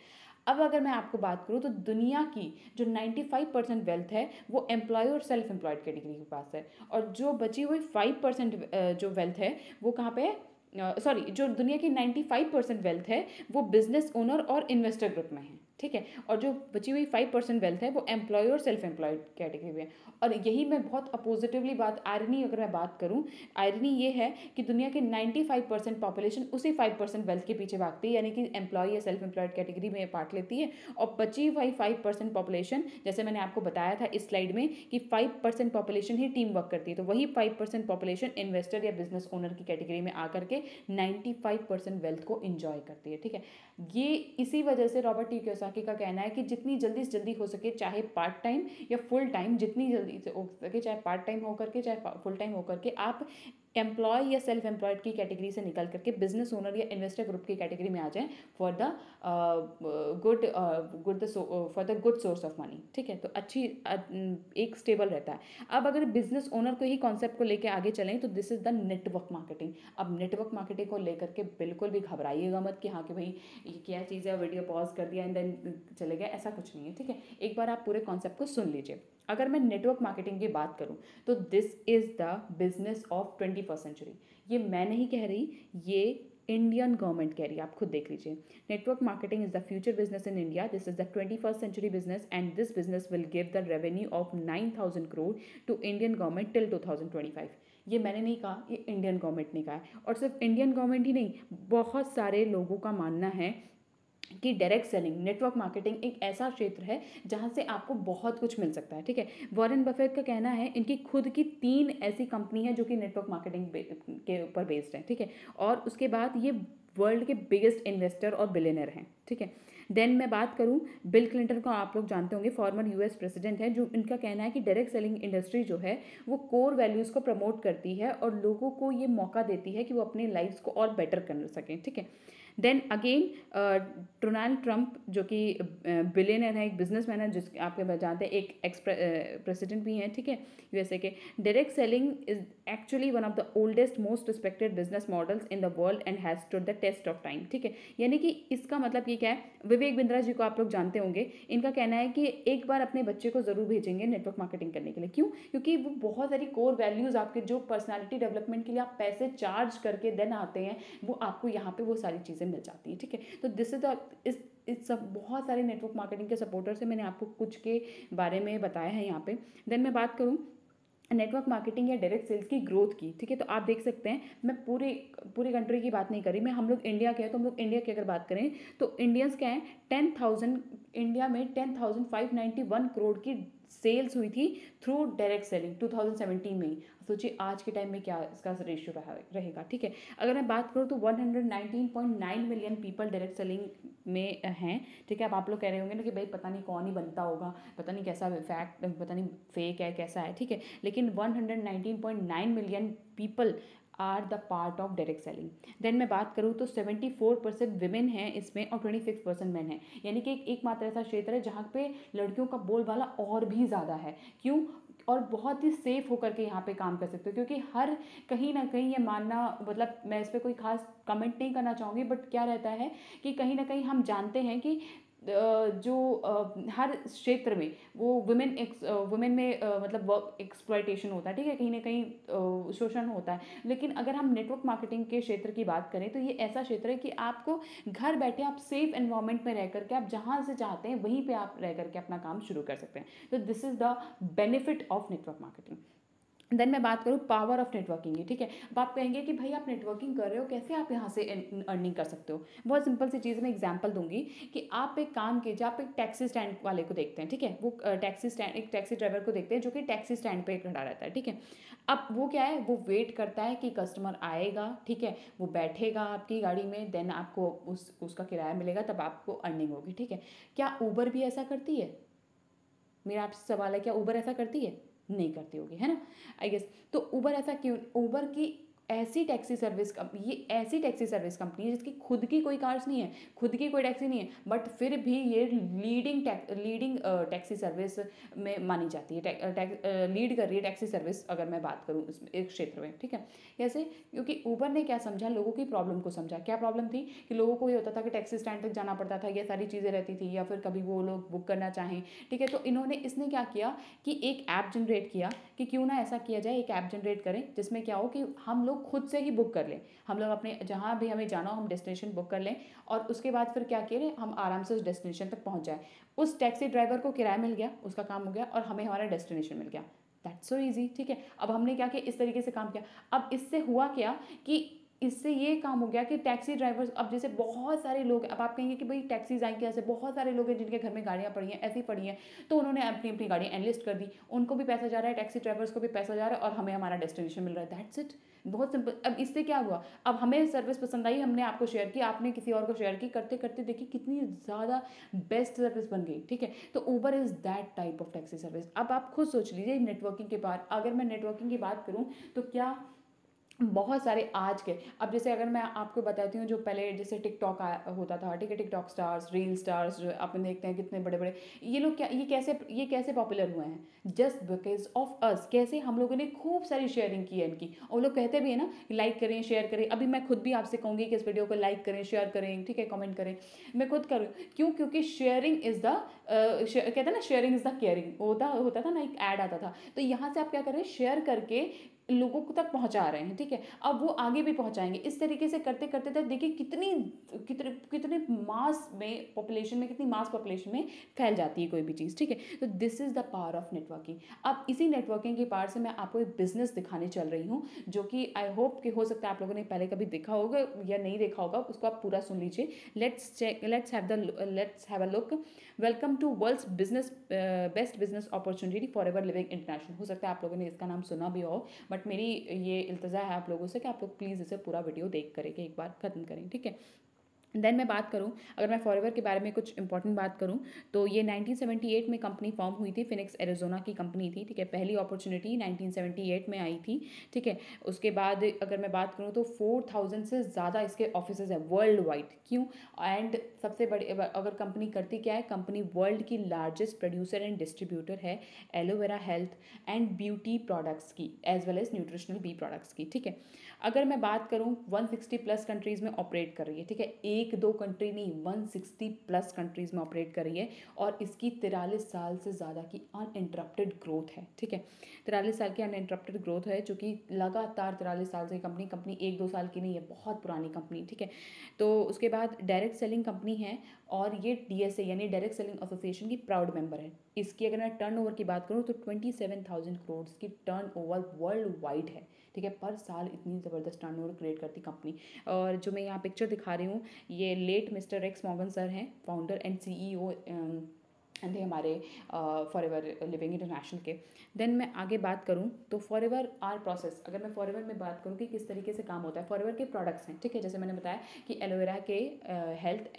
अब अगर मैं आपको बात करूँ तो दुनिया की जो 95% वेल्थ है वो एम्प्लॉय और सेल्फ एम्प्लॉयड कैटेगरी के पास है, और जो बची हुई 5% जो वेल्थ है वो कहाँ पे है, सॉरी, जो दुनिया की 95% वेल्थ है वो बिजनेस ओनर और इन्वेस्टर ग्रुप में है, ठीक है, और जो बची हुई 5% वेल्थ है वो एम्प्लॉय और सेल्फ एम्प्लॉयड कैटेगरी में है। और यही मैं बहुत अपोजिटिवली बात, आयरनी अगर मैं बात करूँ, आयरनी ये है कि दुनिया के 95% पॉपुलेशन उसी 5% वेल्थ के पीछे भागती है, यानी कि एम्प्लॉय या सेल्फ एम्प्लॉयड कैटेगरी में पार्ट लेती है, और बची हुई 5% पॉपुलेशन, जैसे मैंने आपको बताया था इस स्लाइड में कि 5% पॉपुलेशन ही टीम वर्क करती है, तो वही 5% पॉपुलेशन इन्वेस्टर या बिजनेस ओनर की कैटेगरी में आकर के 95% वेल्थ को इंजॉय करती है, ठीक है। ये इसी वजह से रॉबर्ट टी कियोसाकी का कहना है कि जितनी जल्दी से जल्दी हो सके, चाहे पार्ट टाइम या फुल टाइम, जितनी जल्दी से हो सके, चाहे पार्ट टाइम होकर के चाहे फुल टाइम होकर के, आप एम्प्लॉय या सेल्फ एम्प्लॉयड की कैटेगरी से निकल करके बिजनेस ओनर या इन्वेस्टर ग्रुप की कैटेगरी में आ जाएं for the good source of money, ठीक है। तो अच्छी एक स्टेबल रहता है। अब अगर बिजनेस ओनर को ही कॉन्सेप्ट को लेकर आगे चलें तो this is the network marketing. अब नेटवर्क मार्केटिंग को लेकर के बिल्कुल भी घबराइएगा मत कि हाँ कि भाई ये क्या चीज़ है, वीडियो पॉज कर दिया एंड देन चले गए, ऐसा कुछ नहीं है, ठीक है। एक बार आप पूरे कॉन्सेप्ट को सुन लीजिए। अगर मैं नेटवर्क मार्केटिंग की बात करूं तो this is the business of 21st century. ये मैं नहीं कह रही, ये इंडियन गवर्नमेंट कह रही है, आप खुद देख लीजिए। Network marketing is the future business in India, this is the 21st century business, and this business will give the revenue of 9,000 crore to Indian government till 2025। ये मैंने नहीं कहा, ये इंडियन गवर्नमेंट ने कहा है। और सिर्फ इंडियन गवर्नमेंट ही नहीं, बहुत सारे लोगों का मानना है कि डायरेक्ट सेलिंग, नेटवर्क मार्केटिंग एक ऐसा क्षेत्र है जहां से आपको बहुत कुछ मिल सकता है, ठीक है। वॉरेन बफेट का कहना है, इनकी खुद की 3 ऐसी कंपनी है जो कि नेटवर्क मार्केटिंग के ऊपर बेस्ड है, ठीक है। और उसके बाद ये वर्ल्ड के बिगेस्ट इन्वेस्टर और बिलियनर हैं, ठीक है। देन मैं बात करूँ, बिल क्लिंटन को आप लोग जानते होंगे, फॉर्मर यूएस प्रेसिडेंट है, जो इनका कहना है कि डायरेक्ट सेलिंग इंडस्ट्री जो है वो कोर वैल्यूज़ को प्रमोट करती है और लोगों को ये मौका देती है कि वो अपने लाइफ्स को और बेटर कर सकें, ठीक है। देन अगेन डोनाल्ड ट्रंप जो कि बिलियनर है, एक बिजनेसमैन है, जिस आपके जानते हैं, एक एक्स प्रेसिडेंट भी हैं, ठीक है, यूएसए के। Direct selling is actually one of the oldest most respected business models in the world and has stood the test of time, ठीक है। यानी कि इसका मतलब ये क्या है, विवेक बिंद्रा जी को आप लोग जानते होंगे, इनका कहना है कि एक बार अपने बच्चे को जरूर भेजेंगे नेटवर्क मार्केटिंग करने के लिए। क्यों? क्योंकि वो बहुत सारी कोर वैल्यूज आपके जो पर्सनालिटी डेवलपमेंट के लिए आप पैसे चार्ज करके देन आते हैं, वो आपको यहाँ पे वो सारी चीज़ें मिल जाती हैं, ठीक है। तो दिस इज द इस सब बहुत सारे नेटवर्क मार्केटिंग के सपोर्टर्स हैं, मैंने आपको कुछ के बारे में बताया है यहाँ पे। देन मैं बात करूँ नेटवर्क मार्केटिंग या डायरेक्ट सेल्स की ग्रोथ की, ठीक है। तो आप देख सकते हैं, मैं पूरी कंट्री की बात नहीं करी, मैं हम लोग इंडिया के हैं, तो हम लोग इंडिया की अगर बात करें तो इंडियंस क्या है, 10,000 इंडिया में 10,591 करोड़ की सेल्स हुई थी थ्रू डायरेक्ट सेलिंग 2017 में ही। सोचिए आज के टाइम में क्या इसका रेशियो रहेगा, ठीक है। अगर मैं बात करूँ तो 119.9 मिलियन पीपल डायरेक्ट सेलिंग में हैं, ठीक है। अब आप लोग कह रहे होंगे ना कि भाई पता नहीं कौन ही बनता होगा, पता नहीं कैसा फैक्ट, पता नहीं फेक है कैसा है, ठीक है। लेकिन 119.9 million people are the part of direct selling. Then मैं बात करूँ तो 74% विमेन हैं इसमें और 26% मैन हैं, यानी कि एक मात्र ऐसा क्षेत्र है जहाँ पे लड़कियों का बोलबाला और भी ज़्यादा है। क्यों? और बहुत ही सेफ होकर के यहाँ पे काम कर सकते हो, क्योंकि हर कहीं ना कहीं ये मानना, मतलब मैं इस पर कोई खास कमेंट नहीं करना चाहूँगी, बट क्या रहता है कि कहीं ना कहीं हम जानते हैं कि जो हर क्षेत्र में वो वुमेन में मतलब वर्क एक्सप्लॉयटेशन होता है, ठीक है, कहीं ना कहीं शोषण होता है। लेकिन अगर हम नेटवर्क मार्केटिंग के क्षेत्र की बात करें तो ये ऐसा क्षेत्र है कि आपको घर बैठे आप सेफ एनवायरनमेंट में रह करके आप जहाँ से चाहते हैं वहीं पे आप रह करके अपना काम शुरू कर सकते हैं। तो this is the benefit of network marketing. Then मैं बात करूँ पावर ऑफ नेटवर्किंग की, ठीक है। अब आप कहेंगे कि भाई आप नेटवर्किंग कर रहे हो, कैसे आप यहाँ से अर्निंग कर सकते हो। बहुत सिंपल सी चीज़ मैं एग्जांपल दूंगी कि आप एक काम कीजिए, आप एक टैक्सी स्टैंड वाले को देखते हैं, ठीक है, वो एक टैक्सी ड्राइवर को देखते हैं जो कि टैक्सी स्टैंड पे खड़ा रहता है, ठीक है। अब वो क्या है, वो वेट करता है कि कस्टमर आएगा, ठीक है, वो बैठेगा आपकी गाड़ी में, देन आपको उसका किराया मिलेगा, तब आपको अर्निंग होगी, ठीक है। क्या ऊबर भी ऐसा करती है? मेरा आपसे सवाल है, क्या ऊबर ऐसा करती है? नहीं करती होगी, है ना, आई गेस। तो ऊबर ऐसा क्यों? ऊबर की ऐसी टैक्सी सर्विस, ये ऐसी टैक्सी सर्विस कंपनी है जिसकी खुद की कोई कार्स नहीं है, खुद की कोई टैक्सी नहीं है, बट फिर भी ये लीडिंग टैक्सी सर्विस में मानी जाती है, लीड कर रही है टैक्सी सर्विस, अगर मैं बात करूँ इस क्षेत्र में, ठीक है। कैसे? क्योंकि ऊबर ने क्या समझा, लोगों की प्रॉब्लम को समझा। क्या प्रॉब्लम थी कि लोगों को ये होता था कि टैक्सी स्टैंड तक जाना पड़ता था, ये सारी चीज़ें रहती थी, या फिर कभी वो लोग बुक करना चाहें, ठीक है। तो इसने क्या किया कि एक ऐप जनरेट किया कि क्यों ना ऐसा किया जाए, एक ऐप जनरेट करें जिसमें क्या हो कि हम लोग खुद से ही बुक कर लें, हम लोग अपने जहाँ भी हमें जाना हो हम डेस्टिनेशन बुक कर लें, और उसके बाद फिर क्या करें, हम आराम से उस डेस्टिनेशन तक पहुँच जाए। उस टैक्सी ड्राइवर को किराया मिल गया, उसका काम हो गया, और हमें हमारा डेस्टिनेशन मिल गया। दैट्स सो ईजी, ठीक है। अब हमने क्या किया, इस तरीके से काम किया। अब इससे हुआ क्या कि इससे ये काम हो गया कि टैक्सी ड्राइवर्स, अब जैसे बहुत सारे लोग, अब आप कहेंगे कि भाई टैक्सीज आई कैसे, बहुत सारे लोग हैं जिनके घर में गाड़ियाँ पड़ी हैं, ऐसी पड़ी हैं, तो उन्होंने अपनी अपनी गाड़ी एनलिस्ट कर दी, उनको भी पैसा जा रहा है, टैक्सी ड्राइवर्स को भी पैसा जा रहा है, और हमें हमारा डेस्टिनेशन मिल रहा है। दैट्स इट, बहुत सिंपल। अब इससे क्या हुआ, अब हमें सर्विस पसंद आई, हमने आपको शेयर की, आपने किसी और को शेयर की, करते करते देखिए कितनी ज़्यादा बेस्ट सर्विस बन गई, ठीक है। तो Uber is that type of taxi service. अब आप खुद सोच लीजिए नेटवर्किंग के बाद, अगर मैं नेटवर्किंग की बात करूँ तो क्या बहुत सारे आज के, अब जैसे अगर मैं आपको बताती हूँ, जो पहले जैसे टिकटॉक होता था, ठीक है, टिकटॉक स्टार्स, रील स्टार्स, जो अपन देखते हैं कितने बड़े बड़े, ये लोग क्या, ये कैसे पॉपुलर हुए हैं, जस्ट बिकॉज ऑफ अस। कैसे? हम लोगों ने खूब सारी शेयरिंग की है इनकी, और लोग कहते भी है ना, लाइक करें, शेयर करें। अभी मैं खुद भी आपसे कहूँगी कि इस वीडियो को लाइक करें, शेयर करें, ठीक है, कमेंट करें, मैं खुद करूँ। क्यों? क्योंकि शेयरिंग इज़ द कहते हैं ना, शेयरिंग इज़ द केयरिंग, होता था ना, एक ऐड आता था। तो यहाँ से आप क्या कर रहे हैं, शेयर करके लोगों को तक पहुंचा रहे हैं, ठीक है। अब वो आगे भी पहुंचाएंगे, इस तरीके से करते करते तक देखिए कितनी कितने कितने मास में, पॉपुलेशन में, कितनी मास पॉपुलेशन में फैल जाती है कोई भी चीज़, ठीक है। तो this is the power of networking. अब इसी नेटवर्किंग की पावर से मैं आपको एक बिजनेस दिखाने चल रही हूँ, जो कि आई होप कि हो सकता है आप लोगों ने पहले कभी देखा होगा या नहीं देखा होगा, उसको आप पूरा सुन लीजिए। Let's have a look. Welcome to world's business best business opportunity Forever Living International. हो सकता है आप लोगों ने इसका नाम सुना भी हो, बट मेरी ये इल्तजा है आप लोगों से कि आप लोग प्लीज़ इसे पूरा वीडियो देख करें, कि एक बार ख़त्म करें, ठीक है। देन मैं बात करूं, अगर मैं फॉरएवर के बारे में कुछ इंपॉर्टेंट बात करूं, तो ये 1978 में कंपनी फॉर्म हुई थी। फिनिक्स एरिजोना की कंपनी थी, ठीक है। पहली अपॉर्चुनिटी 1978 में आई थी, ठीक है। उसके बाद अगर मैं बात करूं तो 4000 से ज़्यादा इसके ऑफिसेज हैं वर्ल्ड वाइड। क्यों? एंड सबसे बड़ी अगर कंपनी करती क्या है, कंपनी वर्ल्ड की लार्जेस्ट प्रोड्यूसर एंड डिस्ट्रीब्यूटर है aloe vera health and beauty products की, as well as nutritional bee products की, ठीक है। अगर मैं बात करूं 160 प्लस कंट्रीज़ में ऑपरेट कर रही है, ठीक है। एक दो कंट्री नहीं, 160 प्लस कंट्रीज़ में ऑपरेट कर रही है। और इसकी 43 साल से ज़्यादा की अनइंटरप्टेड ग्रोथ है, ठीक है। 43 साल की अनइंटरप्टेड ग्रोथ है, जो कि लगातार 43 साल से कंपनी कंपनी एक दो साल की नहीं है, बहुत पुरानी कंपनी, ठीक है। तो उसके बाद डायरेक्ट सेलिंग कंपनी है, और ये डीएसए यानी डायरेक्ट सेलिंग एसोसिएशन की प्राउड मेंबर है। इसकी अगर मैं टर्नओवर की बात करूँ तो 27,000 करोड़ की टर्नओवर वर्ल्ड वाइड है, ठीक है। पर साल इतनी ज़बरदस्त टर्नओवर क्रिएट करती कंपनी। और जो मैं यहाँ पिक्चर दिखा रही हूँ, ये लेट मिस्टर एक्स मॉर्गन सर हैं, फाउंडर एंड सीईओ थे हमारे फॉरएवर लिविंग इंटरनेशनल के। देन मैं आगे बात करूँ तो फॉरएवर आर प्रोसेस, अगर मैं फॉरएवर में बात करूँ कि किस तरीके से काम होता है, फॉरएवर के प्रोडक्ट्स हैं, ठीक है। जैसे मैंने बताया कि एलोवेरा के health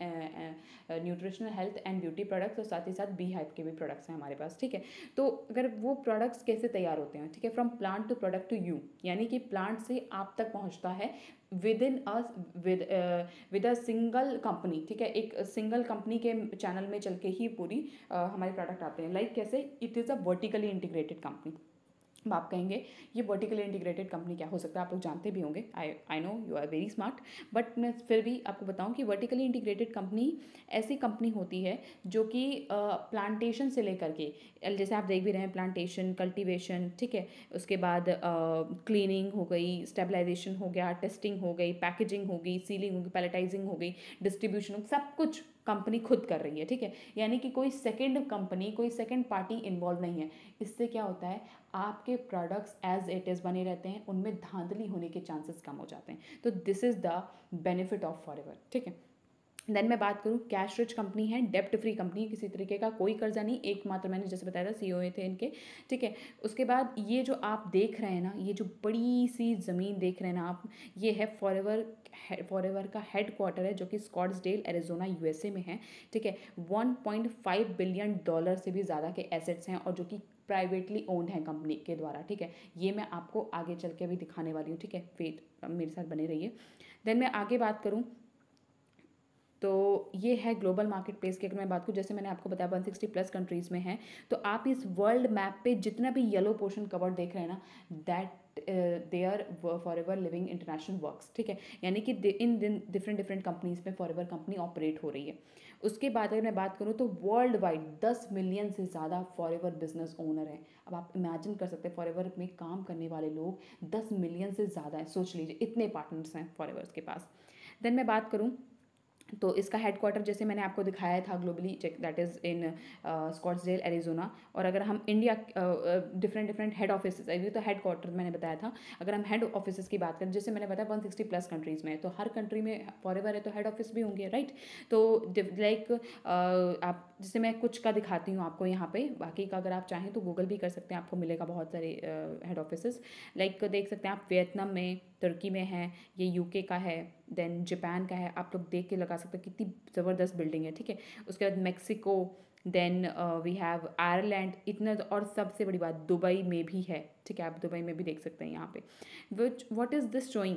nutritional health and beauty products, और साथ ही साथ बी हाइव के भी प्रोडक्ट्स हैं हमारे पास, ठीक है। तो अगर वो प्रोडक्ट्स कैसे तैयार होते हैं, ठीक है, from plant to product to you, यानी कि प्लांट से आप तक पहुँचता है within a with a single company, ठीक है। एक सिंगल कंपनी के चैनल में चल के ही पूरी हमारे प्रोडक्ट आते हैं। लाइक कैसे? It is a vertically integrated company. अब आप कहेंगे ये वर्टिकली इंटीग्रेटेड कंपनी क्या हो सकता है, आप लोग जानते भी होंगे, I know you are very smart, but मैं फिर भी आपको बताऊं कि वर्टिकली इंटीग्रेटेड कंपनी ऐसी कंपनी होती है जो कि प्लांटेशन से लेकर के, जैसे आप देख भी रहे हैं, प्लांटेशन, कल्टीवेशन, ठीक है। उसके बाद क्लीनिंग हो गई, स्टेबलाइजेशन हो गया, टेस्टिंग हो गई, पैकेजिंग हो गई, सीलिंग हो गई, पैलेटाइजिंग हो गई, डिस्ट्रीब्यूशन हो, सब कुछ कंपनी खुद कर रही है, ठीक है। यानी कि कोई सेकेंड कंपनी, कोई सेकेंड पार्टी इन्वॉल्व नहीं है। इससे क्या होता है, आपके प्रोडक्ट्स एज इट इज़ बने रहते हैं, उनमें धांधली होने के चांसेस कम हो जाते हैं। तो this is the benefit of forever, ठीक है। देन मैं बात करूँ, कैश रिच कंपनी है, डेप्ट फ्री कंपनी, किसी तरीके का कोई कर्जा नहीं, एकमात्र मैंने जैसे बताया था सीईओ थे इनके, ठीक है। उसके बाद ये जो आप देख रहे हैं ना, ये जो बड़ी सी ज़मीन देख रहे हैं ना आप, ये है फॉरएवर का हेड क्वार्टर है, जो कि स्कॉट्सडेल एरिजोना यूएसए में है, ठीक है। $1.5 बिलियन से भी ज़्यादा के एसेट्स हैं, और जो कि प्राइवेटली ओन्ड है कंपनी के द्वारा, ठीक है। ये मैं आपको आगे चल के अभी दिखाने वाली हूँ, ठीक है। वेट, मेरे साथ बने रहिए। देन मैं आगे बात करूँ तो ये है ग्लोबल मार्केट प्लेस की। अगर मैं बात करूँ, जैसे मैंने आपको बताया 160 प्लस कंट्रीज़ में है, तो आप इस वर्ल्ड मैप पे जितना भी येलो पोर्शन कवर्ड देख रहे हैं ना, that their Forever Living International works, ठीक है। यानी कि इन डिफरेंट डिफरेंट कंपनीज में फॉरएवर कंपनी ऑपरेट हो रही है। उसके बाद अगर मैं बात करूँ तो वर्ल्ड वाइड 10 मिलियन से ज़्यादा फॉरएवर बिजनेस ओनर हैं। अब आप इमेजिन कर सकते हैं, फॉरएवर में काम करने वाले लोग 10 मिलियन से ज़्यादा हैं, सोच लीजिए इतने पार्टनर्स हैं फॉरएवर्स के पास। देन मैं बात करूँ तो इसका हेडक्वार्टर जैसे मैंने आपको दिखाया था globally, that is in Scottsdale Arizona. और अगर हम India different different head office, अभी तो हेडक्वार्टर मैंने बताया था, अगर हम हेड ऑफिस की बात करें, जैसे मैंने बताया 160 प्लस कंट्रीज़ में है, तो हर कंट्री में फॉरएवर है तो हेड ऑफिस भी होंगे, राइट। तो लाइक आप, जैसे मैं कुछ का दिखाती हूँ आपको यहाँ पे, बाकी का अगर आप चाहें तो गूगल भी कर सकते हैं, आपको मिलेगा बहुत सारे हेड ऑफिस। लाइक देख सकते हैं आप, वियतनाम में, तुर्की में है, ये यूके का है, देन जापान का है, आप लोग देख के लगा सकते हो कितनी ज़बरदस्त बिल्डिंग है, ठीक है। उसके बाद Mexico, then we have Ireland, इतना। और सबसे बड़ी बात, दुबई में भी है, ठीक है। आप दुबई में भी देख सकते हैं यहाँ पे। What is this showing?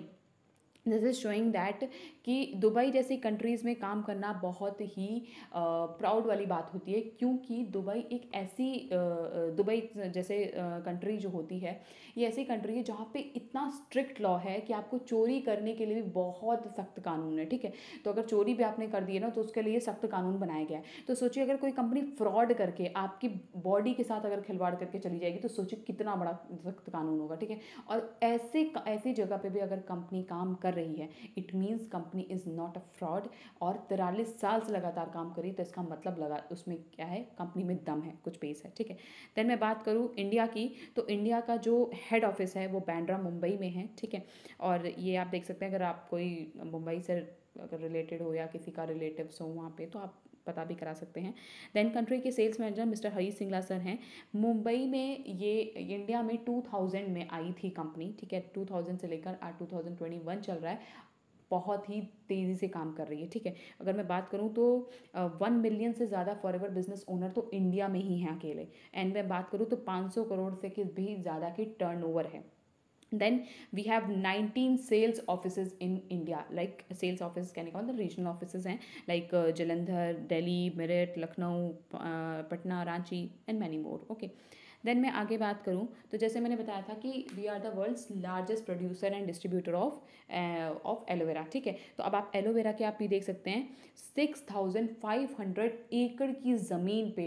This is showing that कि दुबई जैसी कंट्रीज़ में काम करना बहुत ही प्राउड वाली बात होती है, क्योंकि दुबई एक ऐसी दुबई जैसे कंट्री जो होती है, ये ऐसी कंट्री है जहाँ पे इतना स्ट्रिक्ट लॉ है कि आपको चोरी करने के लिए भी बहुत सख्त कानून है, ठीक है। तो अगर चोरी भी आपने कर दी है ना, तो उसके लिए सख्त कानून बनाया गया है। तो सोचिए, अगर कोई कंपनी फ्रॉड करके आपकी बॉडी के साथ अगर खिलवाड़ करके चली जाएगी, तो सोचिए कितना बड़ा सख्त कानून होगा, ठीक है। और ऐसी जगह पे भी अगर कंपनी काम कर रही है, it means company is not a fraud. और 43 साल से लगातार काम करी, तो इसका मतलब लगा उसमें क्या है, कंपनी में दम है, कुछ पेस है, ठीक है। देन मैं बात करूँ इंडिया की, तो इंडिया का जो हेड ऑफिस है वो बांद्रा मुंबई में है, ठीक है। और ये आप देख सकते हैं, अगर आप कोई मुंबई से अगर रिलेटेड हो या किसी का रिलेटिव्स हो वहाँ पे, तो आप पता भी करा सकते हैं। देन कंट्री के sales manager mister Harish Singla sir हैं। मुंबई में ये इंडिया में 2000 में आई थी कंपनी, ठीक है। 2000 से लेकर आज 2021 चल रहा है। बहुत ही तेज़ी से काम कर रही है, ठीक है। अगर मैं बात करूँ तो 1 मिलियन से ज़्यादा फॉरएवर बिजनेस ओनर तो इंडिया में ही हैं अकेले। एंड मैं बात करूँ तो 500 करोड़ से कि भी ज़्यादा की टर्नओवर है। Then we have 19 sales offices in India. Like sales offices कहने का मतलब regional offices हैं, like Jalandhar, Delhi, Meerut, Lucknow, Patna, Ranchi and many more. Okay. Then मैं आगे बात करूँ तो जैसे मैंने बताया था कि we are the world's largest producer and distributor of aloe vera, ठीक है। तो अब आप एलोवेरा के आप भी देख सकते हैं 6,500 एकड़ की ज़मीन पे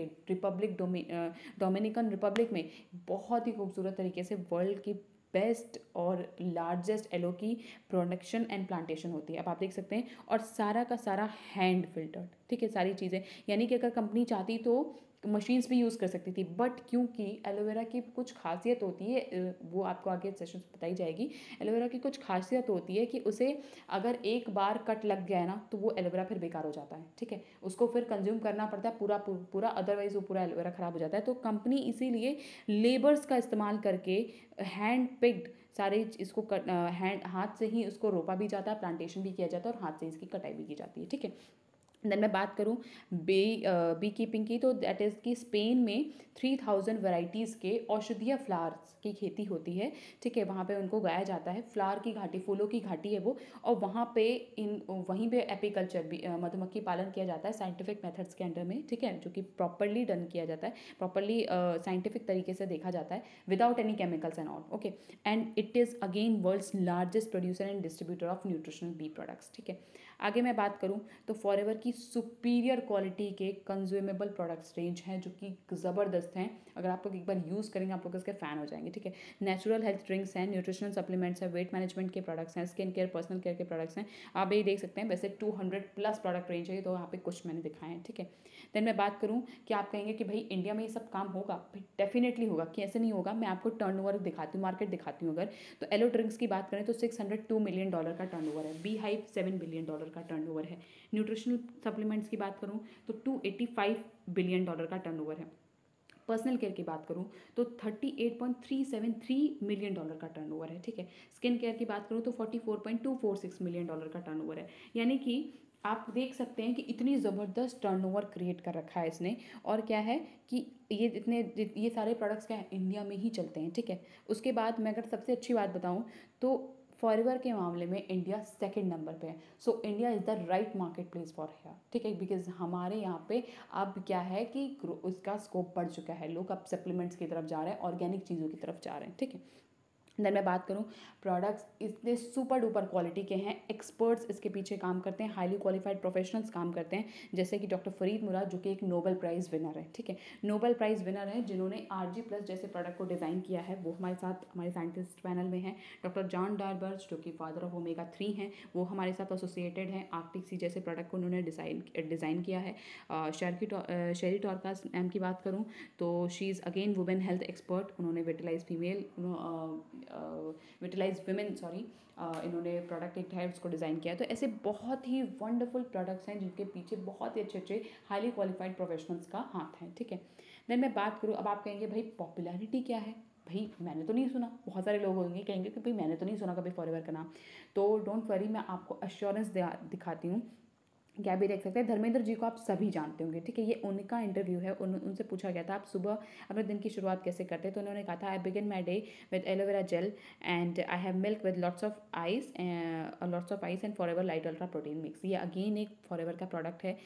डोमिनिकन रिपब्लिक में बहुत ही खूबसूरत तरीके से वर्ल्ड की बेस्ट और लार्जेस्ट एलो की प्रोडक्शन एंड प्लांटेशन होती है। अब आप देख सकते हैं और सारा का सारा हैंड फिल्टर्ड, ठीक है, सारी चीज़ें। यानी कि अगर कंपनी चाहती तो मशीन्स भी यूज़ कर सकती थी, बट क्योंकि एलोवेरा की कुछ खासियत होती है, वो आपको आगे सेशन बताई जाएगी। एलोवेरा की कुछ खासियत होती है कि उसे अगर एक बार कट लग गया है ना तो वो एलोवेरा फिर बेकार हो जाता है, ठीक है। उसको फिर कंज्यूम करना पड़ता है पूरा, अदरवाइज वो पूरा एलोवेरा ख़राब हो जाता है। तो कंपनी इसीलिए लेबर्स का इस्तेमाल करके हैंड पिक्ड सारे इसको हैंड हाथ से ही उसको रोपा भी जाता है, प्लांटेशन भी किया जाता है और हाथ से इसकी कटाई भी की जाती है, ठीक है। देन मैं बात करूँ बी कीपिंग की, तो दैट इज़ कि स्पेन में 3,000 वैरायटीज़ के औषधीय फ्लावर्स की खेती होती है, ठीक है। वहाँ पे उनको उगाया जाता है, फ्लावर की घाटी, फूलों की घाटी है वो। और वहाँ पे वहीं पे एपीकल्चर भी, मधुमक्खी पालन किया जाता है साइंटिफिक मेथड्स के अंडर में, ठीक है, जो कि प्रॉपरली डन किया जाता है, प्रॉपरली साइंटिफिक तरीके से देखा जाता है, without any chemicals and all, okay. And it is again world's largest producer and distributor of nutritional bee products, ठीक है। आगे मैं बात करूँ तो फॉरएवर की सुपीरियर क्वालिटी के कंज्यूमेबल प्रोडक्ट्स रेंज हैं जो कि ज़बरदस्त हैं। अगर आप लोग एक बार यूज़ करेंगे आप लोग इसके फ़ैन हो जाएंगे, ठीक है। नेचुरल हेल्थ ड्रिंक्स हैं, न्यूट्रिशनल सप्लीमेंट्स हैं, वेट मैनेजमेंट के प्रोडक्ट्स हैं, स्किन केयर, पर्सनल केयर के प्रोडक्ट्स हैं। आप ये देख सकते हैं, वैसे 200+ प्रोडक्ट रेंज है, तो यहाँ पे कुछ मैंने दिखाए हैं, ठीक है। देन मैं बात करूँ कि आप कहेंगे कि भाई इंडिया में ये सब काम होगा, भाई डेफिनेटली होगा, कैसे नहीं होगा। मैं आपको टर्नओवर दिखाती हूँ, मार्केट दिखाती हूँ। अगर तो एलो ड्रिंक्स की बात करें तो $602 मिलियन का टर्नओवर है, बी हाइव $7 बिलियन का टर्नओवर है। न्यूट्रिशनल सप्लीमेंट्स की बात करूँ तो $285 बिलियन का टर्नओवर है। पर्सनल केयर की बात करूँ तो $38.373 मिलियन का टर्नओवर है, ठीक है। स्किन केयर की बात करूँ तो $44.246 मिलियन का टर्नओवर है। यानी कि आप देख सकते हैं कि इतनी ज़बरदस्त टर्नओवर क्रिएट कर रखा है इसने। और क्या है कि ये सारे प्रोडक्ट्स क्या है, इंडिया में ही चलते हैं, ठीक है। उसके बाद मैं अगर सबसे अच्छी बात बताऊँ तो फॉरएवर के मामले में इंडिया सेकंड नंबर पे है। So India is the right market place for here, ठीक है। बिकॉज हमारे यहाँ पे अब क्या है कि उसका स्कोप बढ़ चुका है, लोग अब सप्लीमेंट्स की तरफ जा रहे हैं, ऑर्गेनिक चीज़ों की तरफ जा रहे हैं, ठीक है। देन मैं बात करूँ, प्रोडक्ट्स इतने सुपर डुपर क्वालिटी के हैं, एक्सपर्ट्स इसके पीछे काम करते हैं, हाईली क्वालिफाइड प्रोफेशनल्स काम करते हैं, जैसे कि डॉक्टर फरीद मुराद जो कि एक नोबेल प्राइज़ विनर है, ठीक है। नोबेल प्राइज़ विनर है जिन्होंने RG+ जैसे प्रोडक्ट को डिज़ाइन किया है, वो हमारे साथ हमारे साइंटिस्ट पैनल में हैं। डॉक्टर जॉन डार्बर्स जो कि फादर ऑफ ओमेगा 3 हैं, वो हमारे साथ एसोसिएटेड हैं। आर्कटिक सी जैसे प्रोडक्ट को उन्होंने डिज़ाइन किया है। शेरी टॉर्कास मैम की बात करूँ तो she is again women health expert, उन्होंने विटिलाइज विमेन इन्होंने प्रोडक्ट एक है उसको डिज़ाइन किया है। तो ऐसे बहुत ही वंडरफुल प्रोडक्ट्स हैं जिनके पीछे बहुत ही अच्छे अच्छे हाईली क्वालिफाइड प्रोफेशनल्स का हाथ है, ठीक है। देन मैं बात करूँ, अब आप कहेंगे भाई पॉपुलैरिटी क्या है, भाई मैंने तो नहीं सुना। बहुत सारे लोग होंगे कहेंगे कि भाई मैंने तो नहीं सुना कभी फॉरएवर का नाम। तो डोंट वरी, मैं आपको अश्योरेंस दिखाती हूँ। क्या भी देख सकते हैं, धर्मेंद्र जी को आप सभी जानते होंगे, ठीक है। ये उनका इंटरव्यू है, उनसे पूछा गया था आप सुबह अपने दिन की शुरुआत कैसे करते हैं, तो उन्होंने कहा था I begin my day with aloe vera gel and I have milk with lots of ice and forever light ultra protein mix. ये अगेन एक फॉरएवर का प्रोडक्ट है।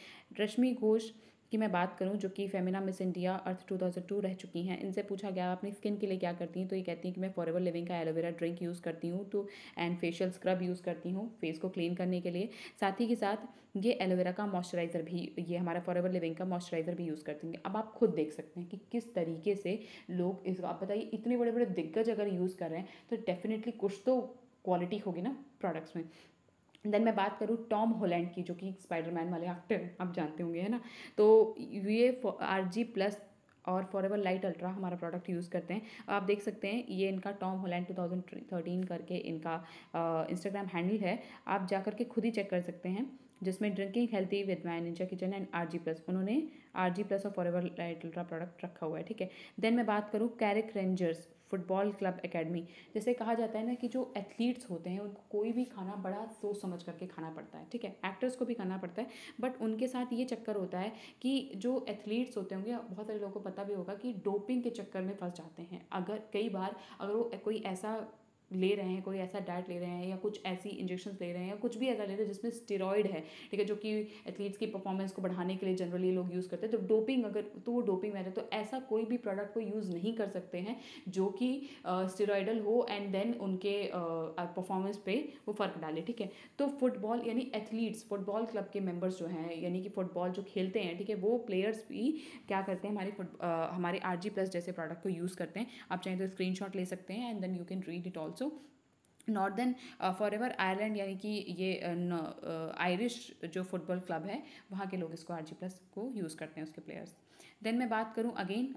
रश्मि घोष की मैं बात करूं जो कि फेमिना मिस इंडिया अर्थ 2002 रह चुकी हैं, इनसे पूछा गया अपनी स्किन के लिए क्या करती हैं, तो ये कहती हैं कि मैं फॉरएवर लिविंग का एलोवेरा ड्रिंक यूज़ करती हूँ तो एंड फेशियल स्क्रब यूज़ करती हूँ फेस को क्लीन करने के लिए। साथ ही के साथ ये एलोवेरा का मॉइस्चराइज़र भी, ये हमारा फॉरएवर लिविंग का मॉइस्चराइज़र भी यूज़ करते हैं। अब आप खुद देख सकते हैं कि किस तरीके से लोग इसको, आप बताइए इतने बड़े बड़े दिग्गज अगर यूज़ कर रहे हैं तो डेफिनेटली कुछ तो क्वालिटी होगी ना प्रोडक्ट्स में। देन मैं बात करूँ टॉम हॉलैंड की जो कि स्पाइडरमैन वाले एक्टर आप जानते होंगे, है ना। तो ये RG+ और फॉरएवर लाइट अल्ट्रा हमारा प्रोडक्ट यूज़ करते हैं। आप देख सकते हैं ये इनका टॉम हॉलैंड 2013 करके इनका इंस्टाग्राम हैंडल है, आप जा कर के खुद ही चेक कर सकते हैं। जिसमें drinking healthy with my Ninja kitchen and RG+, उन्होंने RG+ और फॉरएवर लाइट अल्ट्रा प्रोडक्ट रखा हुआ है, ठीक है। देन मैं बात करूँ Carrick rangers football club academy. जैसे कहा जाता है ना कि जो एथलीट्स होते हैं उनको कोई भी खाना बड़ा सोच समझ करके खाना पड़ता है, ठीक है। एक्टर्स को भी खाना पड़ता है, बट उनके साथ ये चक्कर होता है कि जो एथलीट्स होते होंगे, बहुत सारे लोगों को पता भी होगा कि डोपिंग के चक्कर में फंस जाते हैं। अगर कई बार अगर वो कोई ऐसा ले रहे हैं, कोई ऐसा डाइट ले रहे हैं या कुछ ऐसी इंजेक्शन ले रहे हैं या कुछ भी ऐसा ले रहे हैं जिसमें स्टेरॉइड है, ठीक है, जो कि एथलीट्स की परफॉर्मेंस को बढ़ाने के लिए जनरली लोग यूज़ करते हैं, तो डोपिंग अगर तो वो डोपिंग में है, तो ऐसा कोई भी प्रोडक्ट को यूज़ नहीं कर सकते हैं जो कि स्टेरॉइडल हो एंड देन उनके परफॉर्मेंस पे वो फ़र्क डाले, ठीक है। तो फुटबॉल यानी एथलीट्स फुटबॉल क्लब के मेंबर्स जो हैं, यानी कि फुटबॉल जो खेलते हैं, ठीक है, वो प्लेयर्स भी क्या करते हैं, हमारे RG+ जैसे प्रोडक्ट को यूज़ करते हैं। आप चाहें तो स्क्रीनशॉट ले सकते हैं and then you can read it also. Northern Forever Ireland यानी कि ये आयरिश जो फुटबॉल क्लब है, वहाँ के लोग इसको RG+ को यूज़ करते हैं, उसके प्लेयर्स। देन मैं बात करूँ अगेन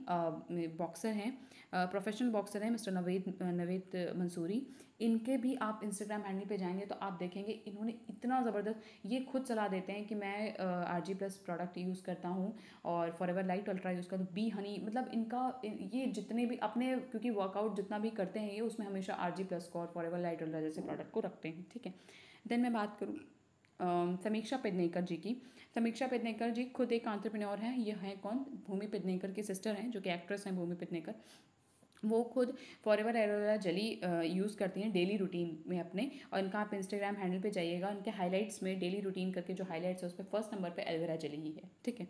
बॉक्सर हैं, प्रोफेशनल बॉक्सर हैं मिस्टर नवेद मंसूरी। इनके भी आप इंस्टाग्राम हैंडल पे जाएंगे तो आप देखेंगे इन्होंने इतना ज़बरदस्त, ये खुद सलाह देते हैं कि मैं RG+ प्रोडक्ट यूज़ करता हूँ और फॉरएवर लाइट अल्ट्रा यूज़ करता हूँ, बी हनी, मतलब इनका ये जितने भी अपने, क्योंकि वर्कआउट जितना भी करते हैं ये, उसमें हमेशा RG+ को और फॉरएवर लाइट अल्ट्रा जैसे प्रोडक्ट को रखते हैं, ठीक है। देन मैं बात करूँ समीक्षा पेडनेकर जी की। समीक्षा पेडनेकर जी खुद एक एंटरप्रेन्योर हैं। ये हैं कौन? भूमि पेडनेकर की सिस्टर हैं, जो कि एक्ट्रेस हैं भूमि पेडनेकर। वो खुद फॉरएवर एलोवेरा जेली यूज़ करती हैं डेली रूटीन में अपने, और इनका आप इंस्टाग्राम हैंडल पे जाइएगा, उनके हाइलाइट्स में डेली रूटीन करके जो हाइलाइट्स है उस पर फर्स्ट नंबर पे एलोवेरा जेली ही है, ठीक है।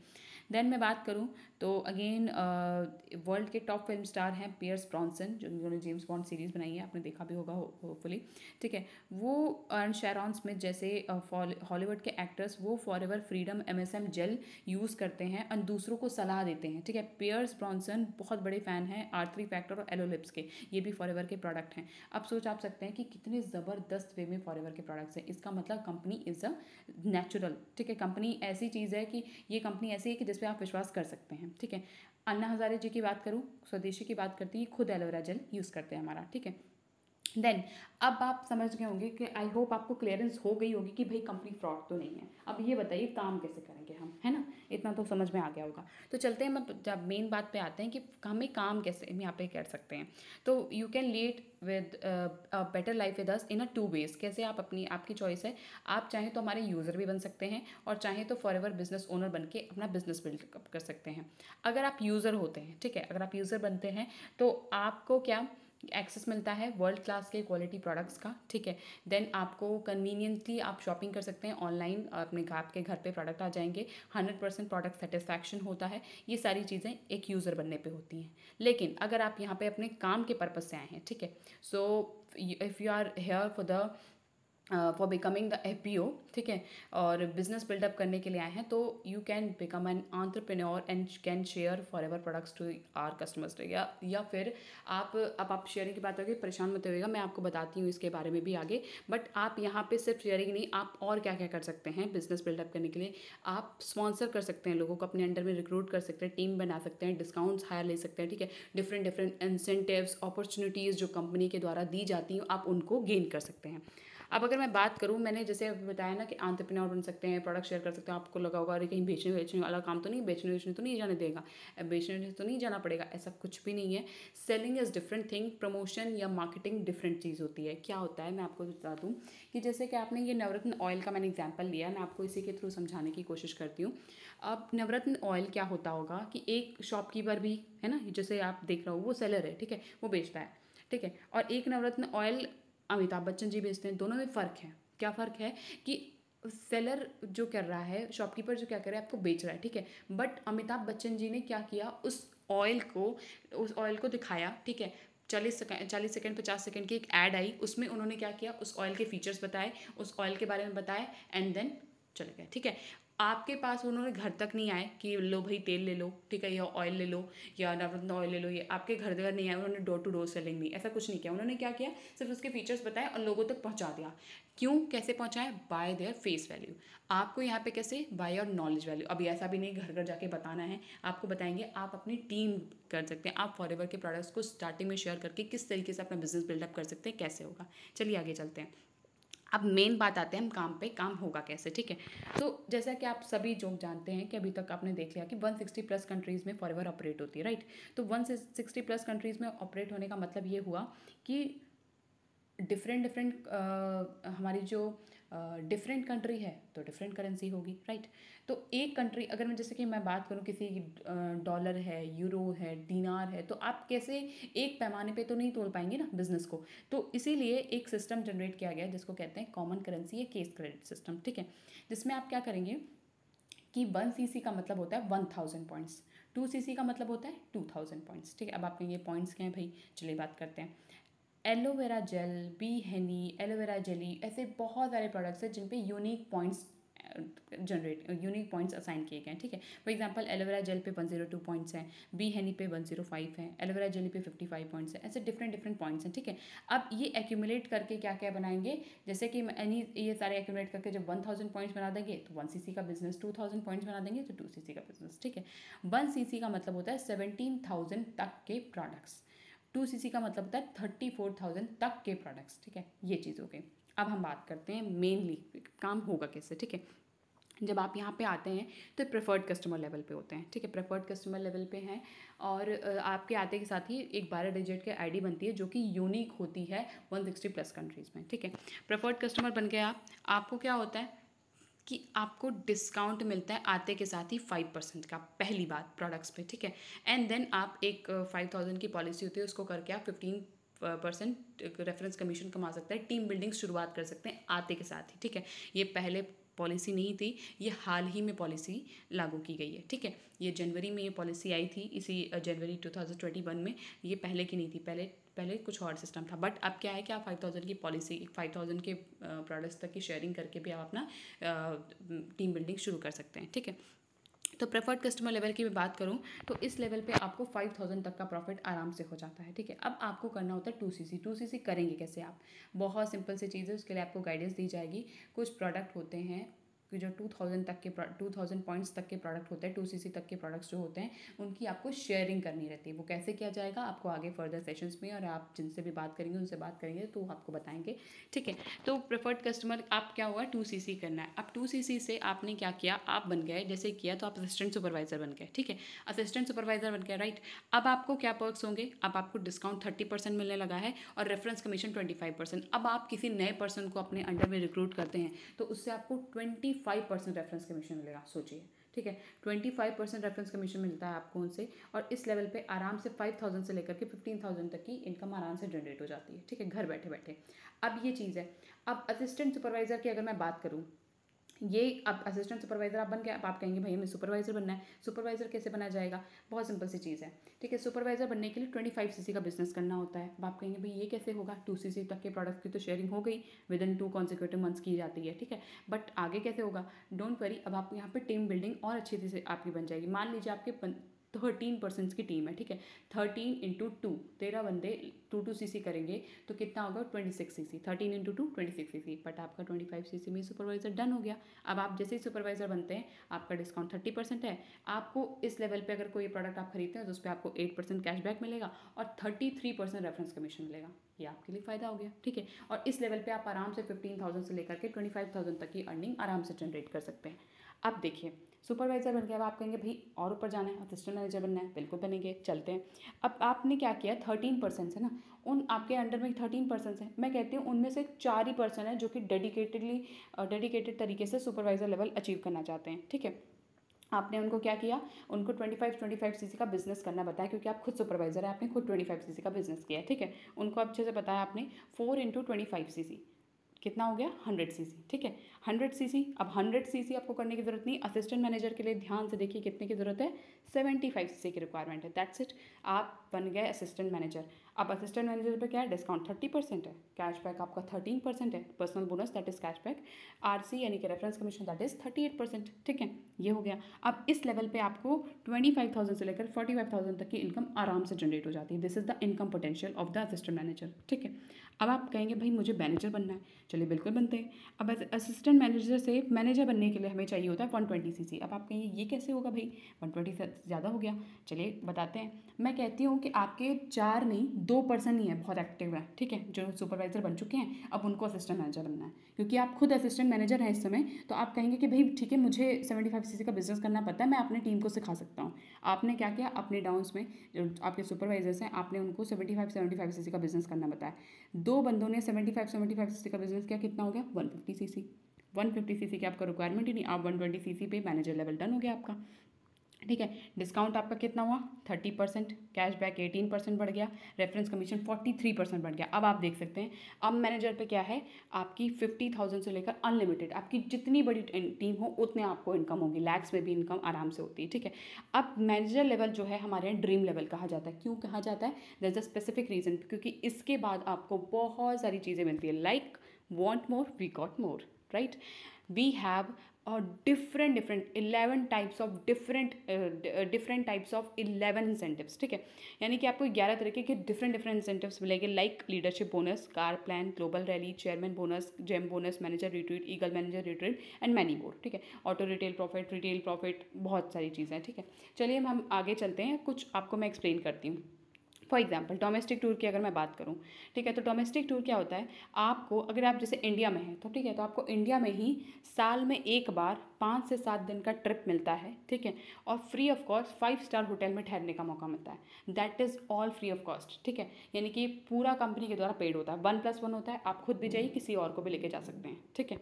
देन मैं बात करूँ तो अगेन वर्ल्ड के टॉप फिल्म स्टार हैं पियर्स ब्रॉनसन, जिन्होंने जेम्स बॉन्ड सीरीज़ बनाई है, आपने देखा भी होगा होपफुली, ठीक है। वो एंड शैरॉन स्मिथ जैसे हॉलीवुड के एक्टर्स वो forever freedom MSM gel use करते हैं और दूसरों को सलाह देते हैं, ठीक है। पियर्स ब्रॉनसन बहुत बड़े फ़ैन हैं R3 फैक्टर और एलोलिप्स के, ये भी फॉरएवर के प्रोडक्ट हैं। अब सोच आप सकते हैं कि कितने ज़बरदस्त वे में फॉरएवर के प्रोडक्ट्स हैं। इसका मतलब कंपनी इज़ अ नेचुरल, ठीक है। कंपनी ऐसी चीज़ है कि ये कंपनी ऐसी है कि जिस पे आप विश्वास कर सकते हैं, ठीक है। अन्ना हज़ारे जी की बात करूँ, स्वदेशी की बात करती हैं, खुद एलोवेरा जेल यूज़ करते हैं हमारा, ठीक है। देन अब आप समझ गए होंगे कि आई होप आपको क्लियरेंस हो गई होगी कि भाई कंपनी फ्रॉड तो नहीं है। अब ये बताइए काम कैसे करेंगे हम, है ना, इतना तो समझ में आ गया होगा। तो चलते हैं, हम जब मेन बात पे आते हैं कि हमें काम कैसे हम यहाँ पे कर सकते हैं। तो you can lead with better life with us in 2 ways. कैसे आप अपनी, आपकी चॉइस है। आप चाहें तो हमारे यूज़र भी बन सकते हैं और चाहें तो फॉरएवर बिजनेस ओनर बन के अपना बिजनेस बिल्ड कर सकते हैं। अगर आप यूज़र होते हैं, ठीक है, अगर आप यूज़र बनते हैं तो आपको क्या एक्सेस मिलता है वर्ल्ड क्लास के क्वालिटी प्रोडक्ट्स का, ठीक है। देन आपको कन्वीनियंटली आप शॉपिंग कर सकते हैं ऑनलाइन, अपने आपके घर पे प्रोडक्ट आ जाएंगे, 100% प्रोडक्ट सेटिस्फैक्शन होता है। ये सारी चीज़ें एक यूज़र बनने पे होती हैं। लेकिन अगर आप यहाँ पे अपने काम के पर्पज़ से आए हैं, ठीक है, so if you are here for becoming the FBO, ठीक है, और बिजनेस बिल्डअप करने के लिए आए हैं, तो you can become an entrepreneur and can share forever products to our customers. या फिर आप शेयरिंग की बात होगी, परेशान मत होइएगा, मैं आपको बताती हूँ इसके बारे में भी आगे। बट आप यहाँ पे सिर्फ शेयरिंग नहीं, आप और क्या क्या कर सकते हैं बिजनेस बिल्डअप करने के लिए। आप स्पॉन्सर कर सकते हैं लोगों को, अपने अंडर में रिक्रूट कर सकते हैं, टीम बना सकते हैं, डिस्काउंट्स हायर ले सकते हैं, ठीक है। डिफरेंट इंसेंटिव्स अपॉर्चुनिटीज़ जो कंपनी के द्वारा दी जाती हैं आप उनको गेन कर सकते हैं। अब अगर मैं बात करूँ, मैंने जैसे अभी बताया ना कि एंटरप्रेन्योर बन सकते हैं, प्रोडक्ट शेयर कर सकते हैं। आपको लगा होगा अरे कहीं बेचने वाला काम तो नहीं, बेचने तो नहीं जाने देगा, बेचने तो नहीं जाना पड़ेगा, ऐसा कुछ भी नहीं है। Selling is different thing, promotion या मार्केटिंग डिफरेंट चीज़ होती है। क्या होता है मैं आपको बता दूँ कि जैसे कि आपने ये नवरत्न ऑयल का मैंने एग्जाम्पल लिया, मैं आपको इसी के थ्रू समझाने की कोशिश करती हूँ। अब नवरत्न ऑयल क्या होता होगा कि एक शॉपकीपर भी है ना, जैसे आप देख रहे हो वो सेलर है, ठीक है, वो बेचता है, ठीक है, और एक नवरत्न ऑयल अमिताभ बच्चन जी बेचते हैं। दोनों में फ़र्क है। क्या फ़र्क है कि सेलर जो कर रहा है, शॉपकीपर जो क्या कर रहा है, आपको बेच रहा है, ठीक है, बट अमिताभ बच्चन जी ने क्या किया, उस ऑयल को दिखाया, ठीक है। 40 सेकंड 50 सेकंड की एक ऐड आई, उसमें उन्होंने क्या किया, उस ऑयल के फीचर्स बताए, उस ऑयल के बारे में बताए एंड देन चले गए, ठीक है। आपके पास उन्होंने घर तक नहीं आए कि लो भाई तेल ले लो, ठीक है, या ऑयल ले लो या नवरत्न ऑयल ले लो, ये आपके घर घर नहीं आए, उन्होंने डोर टू डोर सेलिंग नहीं, ऐसा कुछ नहीं किया। उन्होंने क्या किया, सिर्फ उसके फीचर्स बताए और लोगों तक पहुंचा दिया। क्यों, कैसे पहुंचाए, बाय देयर फेस वैल्यू। आपको यहाँ पे कैसे, बाय योर नॉलेज वैल्यू। अभी ऐसा भी नहीं घर घर जाके बताना है, आपको बताएंगे, आप अपनी टीम कर सकते हैं। आप फॉरएवर के प्रोडक्ट्स को स्टार्टिंग में शेयर करके किस तरीके से अपना बिजनेस बिल्डअप कर सकते हैं, कैसे होगा। चलिए आगे चलते हैं। अब मेन बात आते हैं हम काम पे, काम होगा कैसे, ठीक है। तो जैसा कि आप सभी लोग जानते हैं कि अभी तक आपने देख लिया कि 160 प्लस कंट्रीज़ में फॉरएवर ऑपरेट होती है, राइट। तो 160 प्लस कंट्रीज़ में ऑपरेट होने का मतलब ये हुआ कि डिफरेंट डिफरेंट हमारी जो डिफरेंट कंट्री है तो डिफरेंट करेंसी होगी, राइट। तो एक कंट्री, अगर मैं जैसे कि मैं बात करूँ किसी डॉलर है, यूरो है, दिनार है, तो आप कैसे एक पैमाने पे तो नहीं तोल पाएंगे ना बिजनेस को। तो इसीलिए एक सिस्टम जनरेट किया गया जिसको कहते हैं कॉमन करेंसी या केस क्रेडिट सिस्टम, ठीक है। जिसमें आप क्या करेंगे कि 1 cc का मतलब होता है 1000 पॉइंट्स, 2 cc का मतलब होता है 2000 पॉइंट्स, ठीक है। अब आप कहेंगे पॉइंट्स क्या हैं भाई, चलिए बात करते हैं। Aloe vera gel, B Honey, aloe vera jelly, ऐसे बहुत सारे प्रोडक्ट्स हैं जिन पे unique points unique points assign किए गए हैं, ठीक है। फॉर एग्जांपल एलोवेरा जेल पे 102 पॉइंट्स हैं, बी हनी पे 105 हैं, एलोवेरा जेली पे 55 पॉइंट्स हैं, ऐसे डिफरेंट डिफरेंट पॉइंट्स हैं, ठीक है। अब ये एक्यूमुलेट करके क्या क्या बनाएंगे, जैसे कि ये सारे एक्यूमुलेट करके जब 1000 पॉइंट्स बना देंगे तो 1 cc का बिजनेस, 2000 पॉइंट्स बना देंगे तो 2 cc का बिजनेस, ठीक है। 1 cc का मतलब होता है 17,000 तक के प्रोडक्ट्स, 2 cc का मतलब होता है 34,000 तक के प्रोडक्ट्स, ठीक है। ये चीज़ हो गई। अब हम बात करते हैं मेनली काम होगा कैसे, ठीक है। जब आप यहाँ पे आते हैं तो प्रेफर्ड कस्टमर लेवल पे होते हैं, ठीक है। प्रेफर्ड कस्टमर लेवल पे हैं और आपके आते के साथ ही एक 12 डिजिट के आईडी बनती है जो कि यूनिक होती है 160 प्लस कंट्रीज़ में, ठीक है। प्रेफर्ड कस्टमर बन गया आपको क्या होता है कि आपको डिस्काउंट मिलता है आते के साथ ही 5% का, पहली बात प्रोडक्ट्स पे, ठीक है। एंड देन आप एक 5000 की पॉलिसी होती है, उसको करके आप 15% रेफरेंस कमीशन कमा सकते हैं, टीम बिल्डिंग शुरुआत कर सकते हैं आते के साथ ही, ठीक है। ये पहले पॉलिसी नहीं थी, ये हाल ही में पॉलिसी लागू की गई है, ठीक है। ये जनवरी में ये पॉलिसी आई थी, इसी जनवरी 2021 में। ये पहले की नहीं थी, पहले पहले कुछ और सिस्टम था, बट अब क्या है कि आप 5000 की पॉलिसी, 5000 के प्रोडक्ट्स तक की शेयरिंग करके भी आप अपना टीम बिल्डिंग शुरू कर सकते हैं, ठीक है। तो प्रेफर्ड कस्टमर लेवल की मैं बात करूं तो इस लेवल पे आपको 5000 तक का प्रॉफिट आराम से हो जाता है, ठीक है। अब आपको करना होता है 2 cc। 2 cc करेंगे कैसे आप, बहुत सिंपल सी चीज़ है, उसके लिए आपको गाइडेंस दी जाएगी। कुछ प्रोडक्ट होते हैं कि जो 2000 पॉइंट्स तक के प्रोडक्ट होते हैं, 2 cc तक के प्रोडक्ट्स जो होते हैं उनकी आपको शेयरिंग करनी रहती है। वो कैसे किया जाएगा आपको आगे फर्दर सेशंस में, और आप जिनसे भी बात करेंगे उनसे बात करेंगे तो आपको बताएंगे, ठीक है। तो प्रेफर्ड कस्टमर आप क्या हुआ 2 cc करना है। अब 2 cc से आपने क्या किया, आप बन गए, जैसे किया तो आप असिस्टेंट सुपरवाइजर बन गए, ठीक है। असिस्टेंट सुपरवाइजर बन गए, राइट। अब आपको क्या पर्क्स होंगे, अब आपको डिस्काउंट 30% मिलने लगा है और रेफरेंस कमीशन 25%। अब आप किसी नए पर्सन को अपने अंडर में रिक्रूट करते हैं तो उससे आपको 25% रेफरेंस कमीशन मिलेगा, सोचिए, ठीक है। 25% रेफरेंस कमीशन मिलता है आपको उनसे, और इस लेवल पे आराम से 5000 से लेकर के 15,000 तक की इनकम आराम से जनरेट हो जाती है, ठीक है, घर बैठे बैठे। अब ये चीज़ है। अब असिस्टेंट सुपरवाइजर की अगर मैं बात करूँ, ये अब असिस्टेंट सुपरवाइजर आप बन गए। अब आप कहेंगे भाई हमें सुपरवाइजर बनना है, सुपरवाइजर कैसे बना जाएगा, बहुत सिंपल सी चीज़ है, ठीक है। सुपरवाइजर बनने के लिए 25 cc का बिजनेस करना होता है। अब आप कहेंगे भाई ये कैसे होगा, 2 cc तक के प्रोडक्ट की तो शेयरिंग हो गई, विद इन 2 consecutive months की जाती है, ठीक है। बट आगे कैसे होगा, डोंट वरी। अब आप यहाँ पे टीम बिल्डिंग और अच्छी से आपकी बन जाएगी। मान लीजिए आपके 13% की टीम है, ठीक है। 13 × 2, 13 बंदे 2 cc करेंगे तो कितना होगा 26 cc, 13 × 2 26 cc, बट आपका 25 cc में सुपरवाइजर डन हो गया। अब आप जैसे ही सुपरवाइजर बनते हैं आपका डिस्काउंट 30% है। आपको इस लेवल पे अगर कोई प्रोडक्ट आप खरीदते हैं तो उस पर आपको 8% कैशबैक मिलेगा और 33% रेफरेंस कमीशन मिलेगा। ये आपके लिए फ़ायदा हो गया, ठीक है। और इस लेवल पे आप आराम से 15,000 से लेकर के 25,000 तक की अर्निंग आराम से जनरेट कर सकते हैं। अब देखिए सुपरवाइजर बन गया। अब आप कहेंगे भाई और ऊपर जाना है, असिस्टेंट मैनेजर बनना है, बिल्कुल बनेंगे, चलते हैं। अब आपने क्या किया, 13% है ना, उन आपके अंडर में 13% है। मैं कहती हूँ उनमें से 4 ही पर्सन है जो कि डेडिकेटेड तरीके से सुपरवाइजर लेवल अचीव करना चाहते हैं, ठीक है। आपने उनको क्या किया, उनको 25 cc का बिजनेस करना बताया, क्योंकि आप खुद सुपरवाइजर है, आपने खुद 25 cc का बिजनेस किया है, ठीक है। उनको अच्छे से बताया आपने 4 × 25 cc कितना हो गया 100 cc, ठीक है। 100 cc। अब 100 cc आपको करने की जरूरत नहीं। असिस्टेंट मैनेजर के लिए ध्यान से देखिए कितने की जरूरत है, 75 cc की रिक्वायरमेंट है, दैट्स इट। आप बन गए असिस्टेंट मैनेजर। अब असिस्टेंट मैनेजर पे क्या है, डिस्काउंट 30% है, कैशबैक आपका 13% है, personal bonus that is cashback, RC यानी कि रेफरेंस कमीशन दैट इज 38%, ठीक है। ये हो गया। अब इस लेवल पे आपको 25,000 से लेकर 45,000 तक की इनकम आराम से जनरेट हो जाती है। This is the income potential of the assistant manager, ठीक है। अब आप कहेंगे भाई मुझे मैनेजर बनना है, चलिए बिल्कुल बनते हैं। अब असिस्टेंट मैनेजर से मैनेजर बनने के लिए हमें चाहिए होता है 120 cc। अब आप कहेंगे ये कैसे होगा भाई, 120 से ज़्यादा हो गया, चलिए बताते हैं। मैं कहती हूँ कि आपके 4 नहीं 2% ही है बहुत एक्टिव है, ठीक है, जो सुपरवाइज़र बन चुके हैं, अब उनको असिस्टेंट मैनेजर बनना है, क्योंकि आप खुद असिस्टेंट मैनेजर हैं इस समय, तो आप कहेंगे कि भाई ठीक है, मुझे 75cc का बिजनेस करना पता है, मैं अपने टीम को सिखा सकता हूँ। आपने क्या किया, अपने डाउन्स में जो आपके सुपरवाइजर्स हैं, आपने उनको 75cc का बिजनेस करना बताया। 2 बंदों ने 75cc का बिजनेस किया, कितना हो गया, 150cc। 150cc की आपका रिक्वायरमेंट ही नहीं, आप 120cc पे मैनेजर लेवल डन हो गया आपका, ठीक है। डिस्काउंट आपका कितना हुआ, 30%, कैशबैक 18% बढ़ गया, रेफरेंस कमीशन 43% बढ़ गया। अब आप देख सकते हैं, अब मैनेजर पे क्या है, आपकी 50,000 से लेकर अनलिमिटेड, आपकी जितनी बड़ी टीम हो उतने आपको इनकम होगी, लैक्स में भी इनकम आराम से होती है, ठीक है। अब मैनेजर लेवल जो है हमारे यहाँ ड्रीम लेवल कहा जाता है। क्यों कहा जाता है, there is a specific reason, क्योंकि इसके बाद आपको बहुत सारी चीज़ें मिलती है, like want more we got more, right. We have और different 11 types of different types of 11 incentives, ठीक है। यानी कि आपको 11 तरीके के डिफरेंट इंसेंटिव्स मिलेंगे, like leadership bonus, car plan, global rally, chairman bonus, gem bonus, manager retreat, eagle manager retreat and many more, ठीक है। ऑटो रिटेल प्रॉफिट, बहुत सारी चीज़ें हैं, ठीक है। चलिए हम आगे चलते हैं, कुछ आपको मैं एक्सप्लेन करती हूँ। फॉर एग्जाम्पल डोमेस्टिक टूर की अगर मैं बात करूँ, ठीक है, तो डोमेस्टिक टूर क्या होता है, आपको अगर आप जैसे इंडिया में हैं तो ठीक है, तो आपको इंडिया में ही साल में एक बार 5 से 7 दिन का ट्रिप मिलता है, ठीक है, और free of cost 5 star hotel में ठहरने का मौका मिलता है। That is all free of cost, ठीक है, यानी कि पूरा कंपनी के द्वारा पेड होता है, 1+1 होता है, आप खुद भी जाइए, किसी और को भी लेके जा सकते हैं, ठीक है।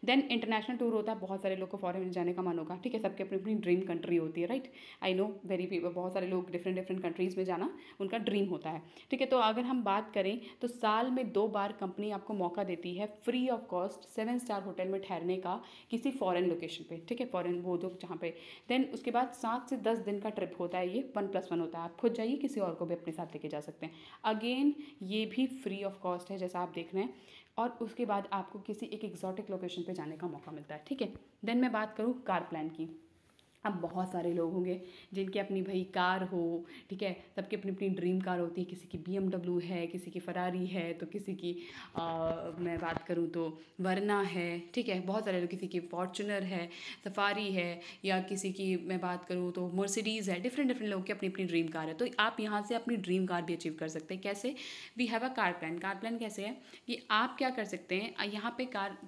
देन इंटरनेशनल टूर होता है, बहुत सारे लोग को फॉरेन में जाने का मन होगा, ठीक है, सबके अपनी अपनी ड्रीम कंट्री होती है, राइट। आई नो बहुत सारे लोग डिफरेंट कंट्रीज़ में जाना उनका ड्रीम होता है, ठीक है। तो अगर हम बात करें तो साल में 2 बार कंपनी आपको मौका देती है free of cost 7 star hotel में ठहरने का किसी फॉरेन लोकेशन पे, ठीक है, फॉरेन वो जो जहाँ पे। देन उसके बाद 7 से 10 दिन का ट्रिप होता है, ये 1+1 होता है, आप खुद जाइए, किसी और को भी अपने साथ लेके जा सकते हैं। अगेन ये भी फ्री ऑफ कॉस्ट है, जैसा आप देख रहे हैं, और उसके बाद आपको किसी एक एक्जॉटिक लोकेशन पे जाने का मौका मिलता है, ठीक है। देन मैं बात करूँ कार प्लान की। अब बहुत सारे लोग होंगे जिनकी अपनी भाई कार हो, ठीक है, सबकी अपनी अपनी ड्रीम कार होती है, किसी की BMW है, किसी की फरारी है, तो किसी की मैं बात करूँ तो वरना है, ठीक है, बहुत सारे लोग, किसी की फॉर्चुनर है, सफारी है, या किसी की मैं बात करूँ तो मर्सिडीज़ है, डिफरेंट लोगों की अपनी अपनी ड्रीम कार है। तो आप यहाँ से अपनी ड्रीम कार भी अचीव कर सकते हैं। कैसे, we have a car plan. Car plan कैसे है कि आप क्या कर सकते हैं, यहाँ पे कार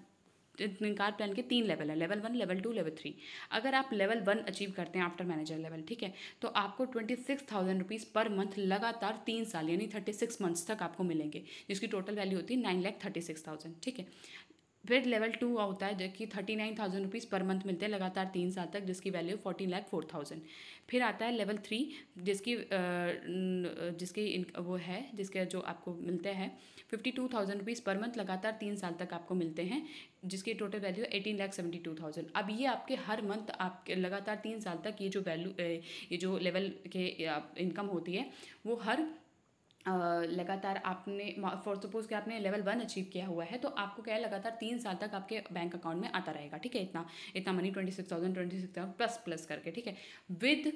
प्लान के 3 लेवल है, लेवल 1, लेवल 2, लेवल 3। अगर आप लेवल 1 अचीव करते हैं आफ्टर मैनेजर लेवल, ठीक है, तो आपको 26,000 रुपीज़ पर मंथ लगातार 3 साल यानी 36 मंथ्स तक आपको मिलेंगे, जिसकी टोटल वैल्यू होती है 9,36,000, ठीक है। फिर लेवल 2 होता है जो कि 39,000 रुपीज़ पर मंथ मिलते हैं लगातार 3 साल तक, जिसकी वैल्यू 14,04,000। फिर आता है लेवल 3 जिसकी वो है, जिसके जो आपको मिलते हैं 52,000 रुपीज़ पर मंथ लगातार 3 साल तक आपको मिलते हैं, जिसकी टोटल वैल्यू 18,72,000। अब ये आपके हर मंथ आपके लगातार 3 साल तक ये जो वैल्यू ये जो लेवल के इनकम होती है वो हर लगातार आपने फॉर सपोज कि आपने लेवल 1 अचीव किया हुआ है, तो आपको क्या है लगातार 3 साल तक आपके बैंक अकाउंट में आता रहेगा, ठीक है, इतना मनी 26,000 प्लस करके, ठीक है, with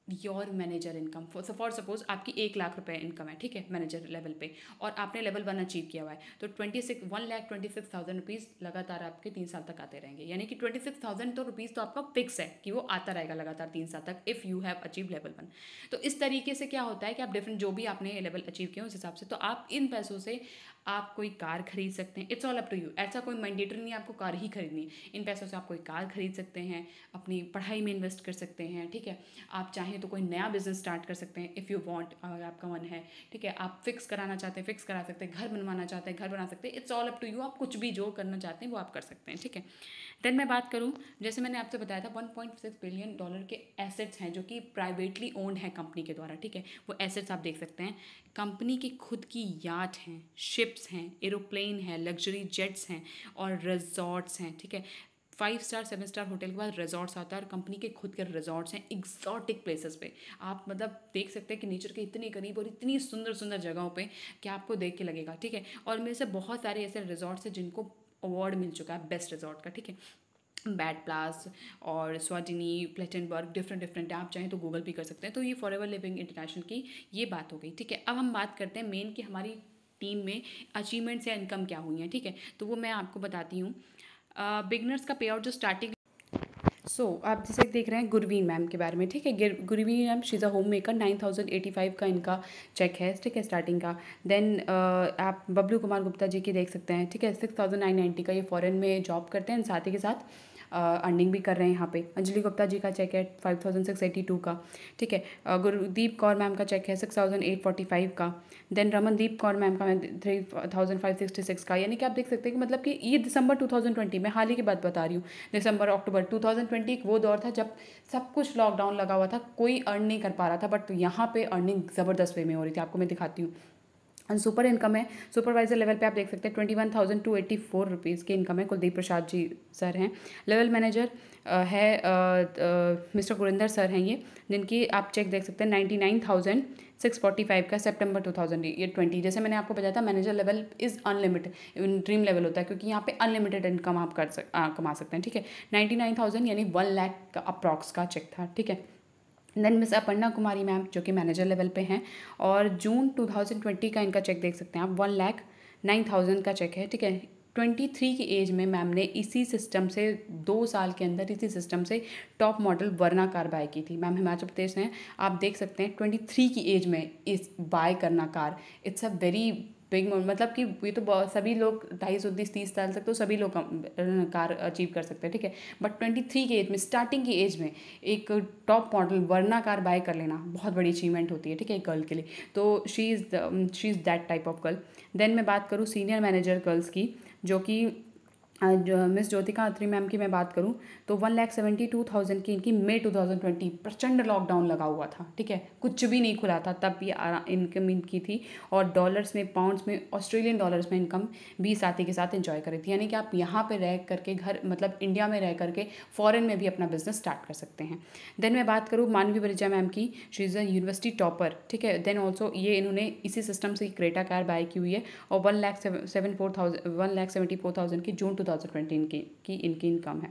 your manager income. For suppose आपकी 1 लाख रुपए इनकम है, ठीक है, मैनेजर लेवल पे, और आपने लेवल 1 अचीव किया हुआ है, तो 1,26,000 रुपीज़ लगातार आपके 3 साल तक आते रहेंगे, यानी कि 26,000 तो रुपीज़ तो आपका फिक्स है कि वो आता रहेगा लगातार 3 साल तक, if you have achieve level 1। तो इस तरीके से क्या होता है कि आप डिफरेंट जो भी आपने लेवल अचीव किया उस हिसाब से, तो आप इन पैसों से आप कोई कार खरीद सकते हैं। It's all up to you, ऐसा कोई मैंडेटरी नहीं है आपको कार ही खरीदनी, इन पैसों से आप कोई कार खरीद सकते हैं, अपनी पढ़ाई में इन्वेस्ट कर सकते हैं, ठीक है। आप चाहें तो कोई नया बिजनेस स्टार्ट कर सकते हैं, इफ़ यू वांट, अगर आपका मन है, ठीक है। आप फिक्स कराना चाहते हैं फिक्स करा सकते हैं, घर बनवाना चाहते हैं घर बना सकते हैं, it's all up to you, आप कुछ भी जो करना चाहते हैं वो आप कर सकते हैं, ठीक है। देन मैं बात करूँ, जैसे मैंने आपसे बताया था 1.6 बिलियन डॉलर के एसेट्स हैं जो कि प्राइवेटली ओन्ड है कंपनी के द्वारा, ठीक है। वो एसेट्स आप देख सकते हैं, कंपनी की खुद की याट हैं, शिप्स हैं, एरोप्लेन है, लग्जरी जेट्स हैं और रिजॉर्ट्स हैं, ठीक है। 5 स्टार 7 स्टार होटल के बाद रिजॉर्ट्स आता है, और कंपनी के खुद के रिजॉर्ट्स हैं एक्सॉटिक प्लेसेस पे। आप मतलब देख सकते हैं कि नेचर के इतने करीब और इतनी सुंदर सुंदर जगहों पे कि आपको देख के लगेगा, ठीक है। और मेरे से बहुत सारे ऐसे रिजॉर्ट्स हैं जिनको अवार्ड मिल चुका है बेस्ट रिजॉर्ट का, ठीक है। बैड प्लास और स्वाटिनी, प्लेटनबर्ग, डिफरेंट आप चाहें तो गूगल भी कर सकते हैं। तो ये फॉरएवर लिविंग इंटरनेशनल की ये बात हो गई, ठीक है। अब हम बात करते हैं मेन कि हमारी टीम में अचीवमेंट्स या इनकम क्या हुई हैं, ठीक है। तो वो मैं आपको बताती हूँ। बिगनर्स का पे आउट जो स्टार्टिंग आप जैसे देख रहे हैं गुरवीन मैम के बारे में, ठीक है। Gurveen ma'am, she is a home maker, 9085 का इनका चेक है, ठीक है, स्टार्टिंग का। देन आप बबलू कुमार गुप्ता जी की देख सकते हैं, ठीक है, 6990 का, ये फॉरेन में जॉब करते हैं, साथ ही के साथ अर्निंग भी कर रहे हैं यहाँ पे। अंजलि गुप्ता जी का चेक है 5682 का, ठीक है। गुरदीप कौर मैम का चेक है 6845 का। देन रमनदीप कौर मैम का 3566 का। यानी कि आप देख सकते हैं कि मतलब कि ये दिसंबर 2020 में, हाल ही की बात बता रही हूँ, दिसंबर अक्टूबर 2020 एक वो दौर था जब सब कुछ लॉकडाउन लगा हुआ था, कोई अर्न नहीं कर पा रहा था, बट यहाँ पे अर्निंग ज़बरदस्त वे में हो रही थी। आपको मैं दिखाती हूँ। सुपर इनकम है, सुपरवाइजर लेवल पे आप देख सकते हैं 21,284 रुपीज़ की इनकम है। कुलदीप प्रसाद जी सर हैं। लेवल मैनेजर है मिस्टर गुरिंदर सर हैं ये, जिनकी आप चेक देख सकते हैं 99,645 का, सितंबर 2020। जैसे मैंने आपको बताया था, manager level is unlimited, dream level होता है, क्योंकि यहाँ पे अनलिमिटेड इनकम आप कमा सकते हैं, ठीक है। 99,000 यानी 1 लाख का अप्रॉक्स का चेक था, ठीक है। देन मिस अपर्णा कुमारी मैम, जो कि मैनेजर लेवल पे हैं, और जून 2020 का इनका चेक देख सकते हैं आप, 1,09,000 का चेक है, ठीक है। 23 की एज में मैम ने इसी सिस्टम से 2 साल के अंदर इसी सिस्टम से top model Verna car bye की थी। मैम हिमाचल प्रदेश हैं, आप देख सकते हैं 23 की एज में इस बाय करना car, it's a very big, मतलब कि ये तो सभी लोग 250-30 साल तक तो सभी लोग कार अचीव कर सकते हैं, ठीक है। बट 23 की एज में, स्टार्टिंग की एज में एक top model Verna car bye कर लेना बहुत बड़ी अचीवमेंट होती है, ठीक है, एक गर्ल के लिए। तो she is that type of girl. Then मैं बात करूँ सीनियर मैनेजर गर्ल्स की, जो कि जो मिस ज्योतिका अत्री मैम की मैं बात करूँ तो 1,72,000 की इनकी मई 2020, प्रचंड लॉकडाउन लगा हुआ था, ठीक है, कुछ भी नहीं खुला था, तब ये इनकम इनकी थी। और डॉलर्स में, पाउंड्स में, ऑस्ट्रेलियन डॉलर्स में इनकम भी साथ ही के साथ एंजॉय कर रही थी। यानी कि आप यहाँ पे रह करके, घर मतलब इंडिया में रह करके फॉरेन में भी अपना बिजनेस स्टार्ट कर सकते हैं। देन मैं बात करूँ मानवी बरिजा मैम की, she is a university topper, ठीक है। देन ऑल्सो ये इन्होंने इसी सिस्टम से क्रेटा कार बाय की हुई है, और 1,74,000 की जून 2020 की इनकी इनकम है।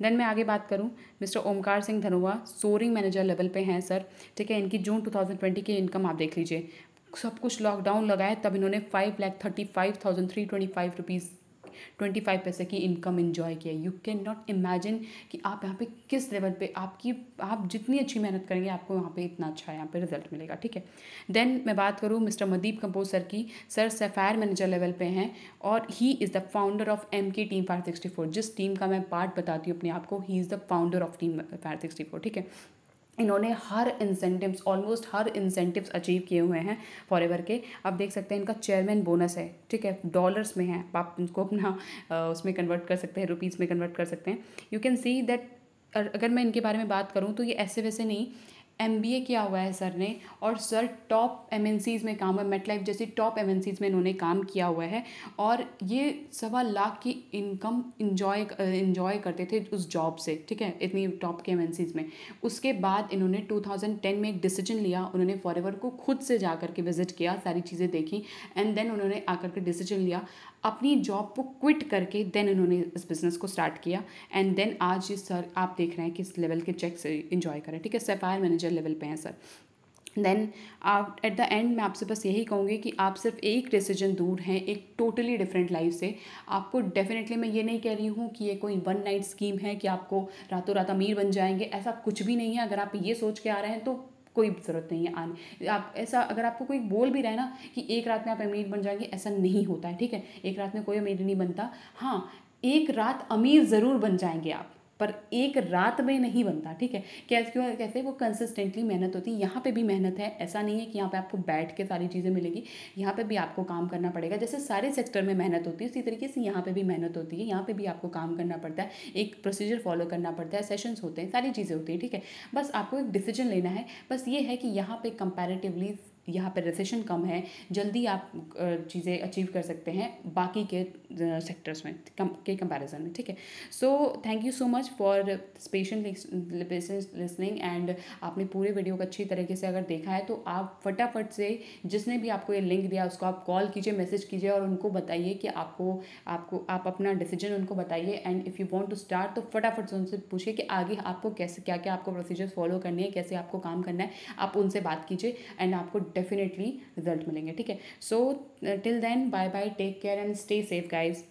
देन मैं आगे बात करूं, mister Omkar Singh Dhanua soaring manager level पे हैं सर, ठीक है। इनकी जून 2020 की इनकम आप देख लीजिए, सब कुछ लॉकडाउन लगा है तब इन्होंने 5,35,325 रुपीज़ 25 पैसे की इनकम इन्जॉय किया। यू कैन नॉट इमेजिन कि आप यहाँ पे किस लेवल पे, आप जितनी अच्छी मेहनत करेंगे आपको यहाँ पे इतना अच्छा यहाँ पे रिजल्ट मिलेगा, ठीक है। देन मैं बात करूँ मिस्टर मनदीप कंपोज सर की, सर सैफायर मैनेजर लेवल पे हैं, और ही is the founder of MK team 564। जिस टीम का मैं पार्ट बताती हूँ अपने आप को, ही is the founder of team 564, ठीक है। इन्होंने हर इंसेंटिव्स, ऑलमोस्ट हर इंसेंटिव्स अचीव किए हुए हैं फॉरएवर के। आप देख सकते हैं इनका चेयरमैन बोनस है, ठीक है, डॉलर्स में है, आप इनको अपना उसमें कन्वर्ट कर सकते हैं, रुपीज़ में कन्वर्ट कर सकते हैं। यू कैन सी दैट, अगर मैं इनके बारे में बात करूँ तो ये ऐसे वैसे नहीं, MBA किया हुआ है सर ने, और सर टॉप MNCs में काम है, मेटलाइफ जैसी टॉप MNCs में इन्होंने काम किया हुआ है, और ये 1.25 की इनकम इंजॉय करते थे उस जॉब से, ठीक है, इतनी टॉप के MNCs में। उसके बाद इन्होंने 2010 में एक डिसीजन लिया, उन्होंने फॉरएवर को खुद से जा कर के विजिट किया, सारी चीज़ें देखी, एंड देन उन्होंने आकर के डिसीजन लिया, अपनी जॉब को क्विट करके देन इन्होंने इस बिज़नेस को स्टार्ट किया, एंड देन आज ये सर आप देख रहे हैं किस लेवल के चेक से इन्जॉय करें, ठीक है, सैफायर मैनेजर लेवल पे हैं सर। देन आप एट द एंड मैं आपसे बस यही कहूँगी कि आप सिर्फ एक डिसीजन दूर हैं एक टोटली डिफरेंट लाइफ से। आपको डेफिनेटली, मैं ये नहीं कह रही हूँ कि ये कोई वन नाइट स्कीम है कि आपको रातों रात अमीर बन जाएंगे, ऐसा कुछ भी नहीं है। अगर आप ये सोच के आ रहे हैं तो कोई ज़रूरत नहीं है आने, आप ऐसा, अगर आपको कोई बोल भी रहा है ना कि एक रात में आप अमीर बन जाएंगे, ऐसा नहीं होता है, ठीक है। एक रात में कोई अमीर नहीं बनता। हाँ, एक रात अमीर ज़रूर बन जाएंगे आप, पर एक रात में नहीं बनता, ठीक है। कैसे वो कंसिस्टेंटली मेहनत होती है, यहाँ पे भी मेहनत है। ऐसा नहीं है कि यहाँ पे आपको बैठ के सारी चीज़ें मिलेगी, यहाँ पे भी आपको काम करना पड़ेगा। जैसे सारे सेक्टर में मेहनत होती है, उसी तरीके से यहाँ पे भी मेहनत होती है। यहाँ पे भी आपको काम करना पड़ता है, एक प्रोसीजर फॉलो करना पड़ता है, सेशंस होते हैं, सारी चीज़ें होती हैं, ठीक है। बस आपको एक डिसीजन लेना है। बस ये है कि यहाँ पे कंपैरेटिवली यहाँ पर रिसेशन कम है, जल्दी आप चीज़ें अचीव कर सकते हैं बाकी के सेक्टर्स में के कंपैरिजन में, ठीक है। So thank you so much for patient listening, and आपने पूरे वीडियो को अच्छी तरीके से अगर देखा है तो आप फटाफट से, जिसने भी आपको ये लिंक दिया उसको आप कॉल कीजिए, मैसेज कीजिए, और उनको बताइए कि आप अपना डिसीजन उनको बताइए। And if you want to start तो फटाफट से उनसे पूछिए कि आगे आपको कैसे, क्या क्या आपको प्रोसीजर फॉलो करनी है, कैसे आपको काम करना है, आप उनसे बात कीजिए, एंड आपको डेफिनेटली रिजल्ट मिलेंगे, ठीक है। So till then, bye bye, take care and stay safe guys.